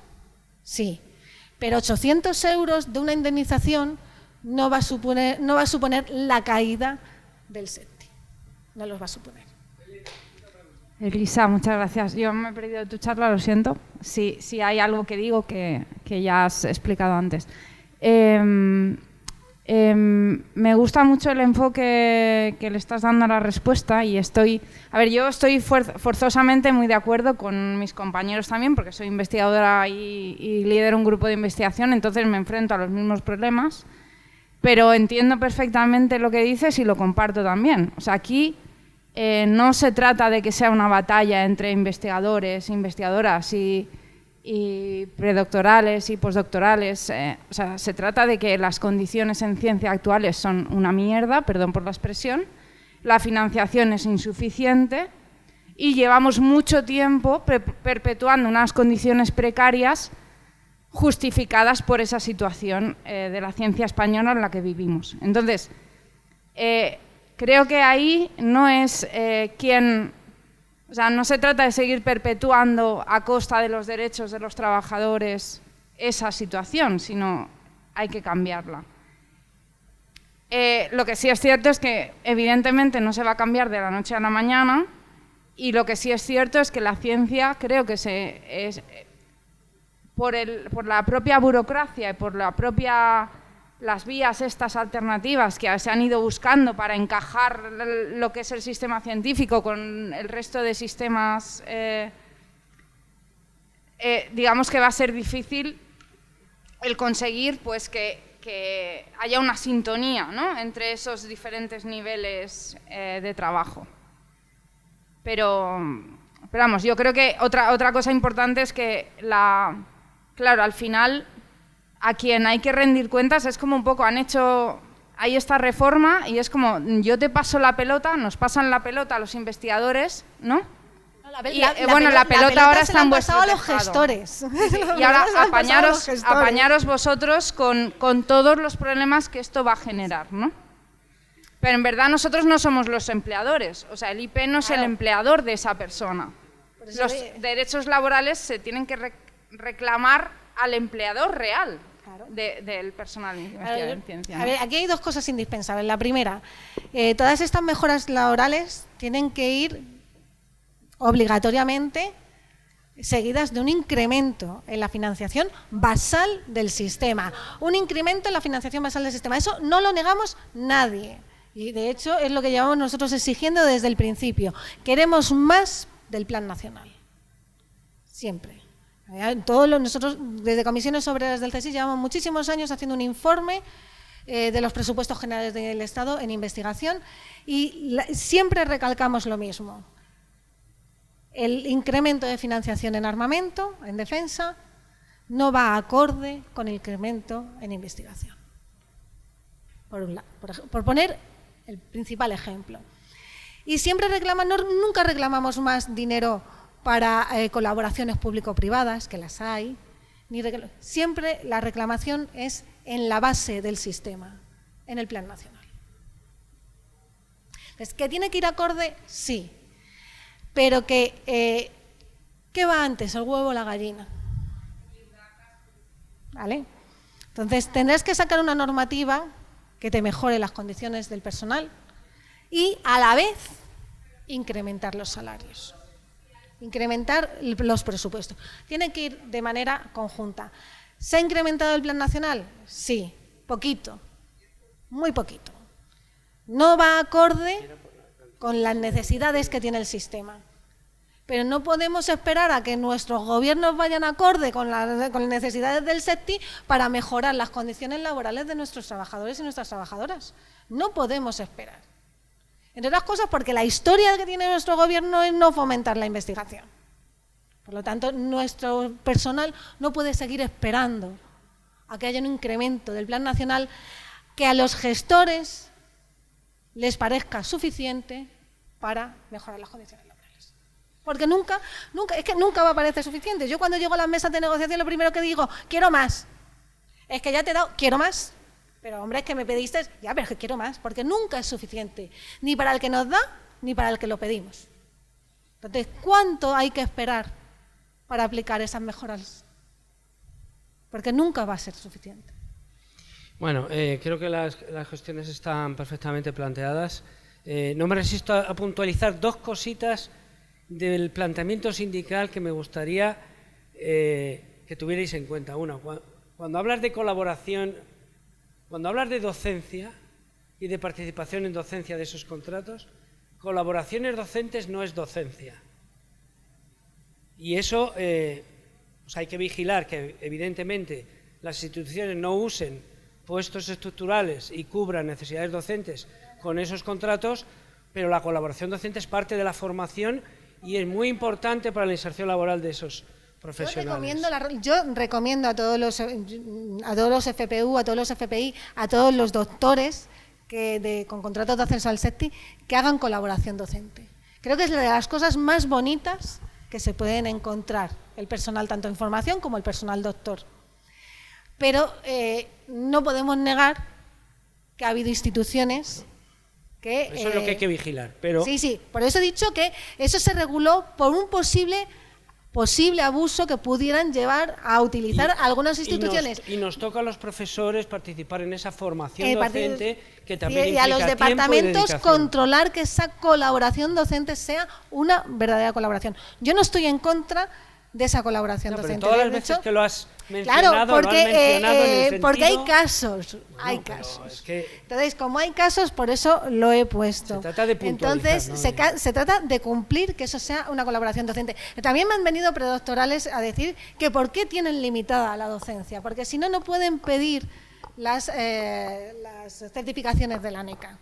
B: Sí. Pero 800 euros de una indemnización no va a suponer la caída del SEPTI. No los va a suponer.
F: Elisa, muchas gracias. Yo me he perdido tu charla, lo siento. Si hay algo que digo que ya has explicado antes. Me gusta mucho el enfoque que le estás dando a la respuesta y yo estoy forzosamente muy de acuerdo con mis compañeros también, porque soy investigadora y lidero un grupo de investigación, entonces me enfrento a los mismos problemas, pero entiendo perfectamente lo que dices y lo comparto también. O sea, aquí no se trata de que sea una batalla entre investigadores e investigadoras y y predoctorales y postdoctorales. O sea, se trata de que las condiciones en ciencia actuales son una mierda, perdón por la expresión, la financiación es insuficiente y llevamos mucho tiempo perpetuando unas condiciones precarias justificadas por esa situación de la ciencia española en la que vivimos. Entonces, creo que ahí no es o sea, no se trata de seguir perpetuando a costa de los derechos de los trabajadores esa situación, sino hay que cambiarla. Lo que sí es cierto es que evidentemente no se va a cambiar de la noche a la mañana, y lo que sí es cierto es que la ciencia, creo que por la propia burocracia y por las vías estas alternativas que se han ido buscando para encajar lo que es el sistema científico con el resto de sistemas, digamos que va a ser difícil el conseguir pues que haya una sintonía, ¿no?, entre esos diferentes niveles de trabajo. Pero vamos, yo creo que otra cosa importante es que claro, al final a quien hay que rendir cuentas es como un poco, hay esta reforma y es como, yo te paso la pelota, nos pasan la pelota a los investigadores, ¿no? La pelota ahora está en vuestro
B: tejado.
F: a
B: los gestores.
F: Y ahora apañaros vosotros con todos los problemas que esto va a generar, ¿no? Pero en verdad nosotros no somos los empleadores, o sea, el IP no es el empleador de esa persona. Los derechos laborales se tienen que reclamar al empleador real del personal investigado en ciencia.
B: A ver, aquí hay dos cosas indispensables. La primera, todas estas mejoras laborales tienen que ir obligatoriamente seguidas de un incremento en la financiación basal del sistema. Un incremento en la financiación basal del sistema. Eso no lo negamos nadie. Y de hecho es lo que llevamos nosotros exigiendo desde el principio. Queremos más del Plan Nacional. Siempre. Nosotros desde Comisiones Obreras del CSIC llevamos muchísimos años haciendo un informe de los presupuestos generales del Estado en investigación y siempre recalcamos lo mismo. El incremento de financiación en armamento, en defensa, no va acorde con el incremento en investigación. Por poner el principal ejemplo. Y siempre nunca reclamamos más dinero para colaboraciones público-privadas, que las hay. Siempre la reclamación es en la base del sistema, en el Plan Nacional. Entonces, ¿que tiene que ir acorde? Sí. Pero ¿qué va antes, el huevo o la gallina? ¿Vale? Entonces, tendrás que sacar una normativa que te mejore las condiciones del personal y, a la vez, incrementar los salarios, incrementar los presupuestos. Tiene que ir de manera conjunta. ¿Se ha incrementado el Plan Nacional? Sí, poquito, muy poquito. No va acorde con las necesidades que tiene el sistema. Pero no podemos esperar a que nuestros gobiernos vayan acorde con las necesidades del SECTI para mejorar las condiciones laborales de nuestros trabajadores y nuestras trabajadoras. No podemos esperar. Entre otras cosas porque la historia que tiene nuestro gobierno es no fomentar la investigación. Por lo tanto, nuestro personal no puede seguir esperando a que haya un incremento del Plan Nacional que a los gestores les parezca suficiente para mejorar las condiciones laborales. Porque nunca va a parecer suficiente. Yo cuando llego a las mesas de negociación lo primero que digo, quiero más. Es que ya te he dado, quiero más. Pero hombre, es que me pediste, ya, pero es que quiero más, porque nunca es suficiente, ni para el que nos da, ni para el que lo pedimos. Entonces, ¿cuánto hay que esperar para aplicar esas mejoras? Porque nunca va a ser suficiente.
A: Bueno, creo que las cuestiones están perfectamente planteadas. No me resisto a puntualizar dos cositas del planteamiento sindical que me gustaría que tuvierais en cuenta. Una, cuando hablas de colaboración, cuando hablas de docencia y de participación en docencia de esos contratos, colaboraciones docentes no es docencia. Y eso hay que vigilar que evidentemente las instituciones no usen puestos estructurales y cubran necesidades docentes con esos contratos, pero la colaboración docente es parte de la formación y es muy importante para la inserción laboral de esos profesionales.
B: Yo recomiendo a todos los FPU, a todos los FPI, a todos los doctores con contratos de ascenso al SECTI que hagan colaboración docente. Creo que es una de las cosas más bonitas que se pueden encontrar el personal tanto en formación como el personal doctor. Pero no podemos negar que ha habido instituciones que...
A: Eso es lo que hay que vigilar. Pero...
B: Sí, por eso he dicho que eso se reguló por un posible abuso que pudieran llevar a utilizar algunas instituciones.
A: Y nos toca a los profesores participar en esa formación docente que también
B: y a los
A: implica
B: departamentos
A: tiempo y dedicación.
B: controlar que esa colaboración docente sea una verdadera colaboración. Yo no estoy en contra de esa colaboración docente.
A: Pero todas las veces que lo has mencionado,
B: claro, porque,
A: lo has mencionado en el sentido...
B: porque hay casos,
A: Es que
B: Entonces, como hay casos, por eso lo he puesto.
A: Se trata de puntualizar,
B: Entonces,
A: ¿no?
B: se trata de cumplir que eso sea una colaboración docente. También me han venido predoctorales a decir que por qué tienen limitada la docencia, porque si no, no pueden pedir las certificaciones de la ANECA.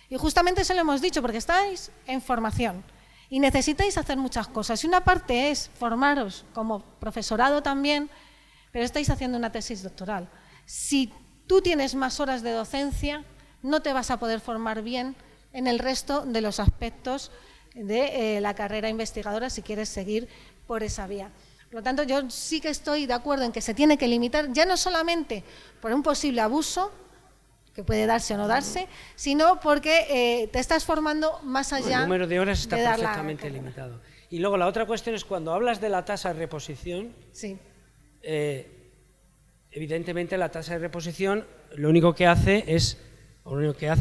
B: Y justamente eso lo hemos dicho, porque estáis en formación y necesitáis hacer muchas cosas. Y una parte es formaros como profesorado también, pero estáis haciendo una tesis doctoral. Si tú tienes más horas de docencia, no te vas a poder formar bien en el resto de los aspectos de la carrera investigadora si quieres seguir por esa vía. Por lo tanto, yo sí que estoy de acuerdo en que se tiene que limitar, ya no solamente por un posible abuso, que puede darse o no darse, sino porque te estás formando más allá.
A: El número de horas está
B: de dar
A: perfectamente limitado. Y luego la otra cuestión es cuando hablas de la tasa de reposición,
B: Sí.
A: Evidentemente la tasa de reposición lo único que hace,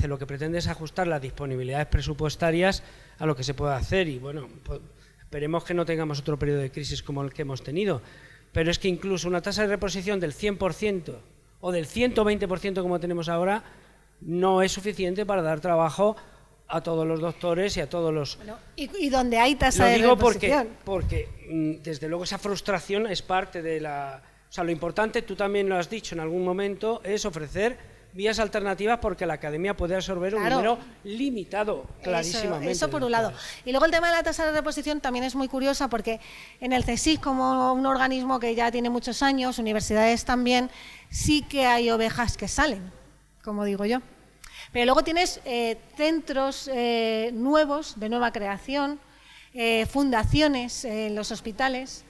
A: lo que pretende es ajustar las disponibilidades presupuestarias a lo que se puede hacer y bueno, pues, esperemos que no tengamos otro periodo de crisis como el que hemos tenido, pero es que incluso una tasa de reposición del 100% o del 120% como tenemos ahora no es suficiente para dar trabajo a todos los doctores y a todos los...
B: Bueno, y donde hay tasa de
A: Lo digo
B: reposición.
A: porque desde luego esa frustración es parte de la... O sea, lo importante, tú también lo has dicho en algún momento, es ofrecer vías alternativas porque la academia puede absorber un número limitado, clarísimamente.
B: Eso por un lado. Y luego el tema de la tasa de reposición también es muy curiosa porque en el CSIC, como un organismo que ya tiene muchos años, universidades también, sí que hay ovejas que salen, como digo yo. Pero luego tienes centros nuevos, de nueva creación, fundaciones en los hospitales,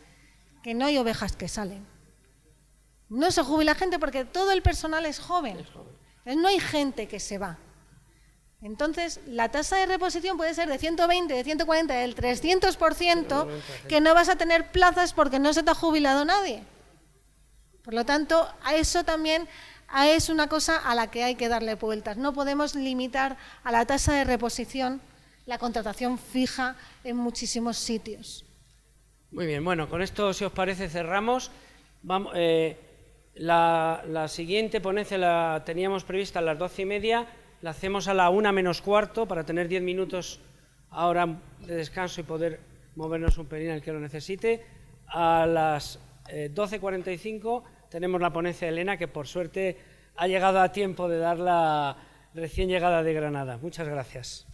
B: que no hay ovejas que salen. No se jubila gente porque todo el personal es joven. Entonces no hay gente que se va. Entonces la tasa de reposición puede ser de 120, de 140, del 300%, que no vas a tener plazas porque no se te ha jubilado nadie. Por lo tanto, a eso también es una cosa a la que hay que darle vueltas. No podemos limitar a la tasa de reposición la contratación fija en muchísimos sitios.
A: Muy bien, bueno, con esto, si os parece, cerramos. Vamos, la siguiente ponencia la teníamos prevista a las 12:30, la hacemos a la 1 menos cuarto para tener 10 minutos ahora de descanso y poder movernos un pelín al que lo necesite. A las 12:45 tenemos la ponencia de Elena, que por suerte ha llegado a tiempo de dar la recién llegada de Granada. Muchas gracias.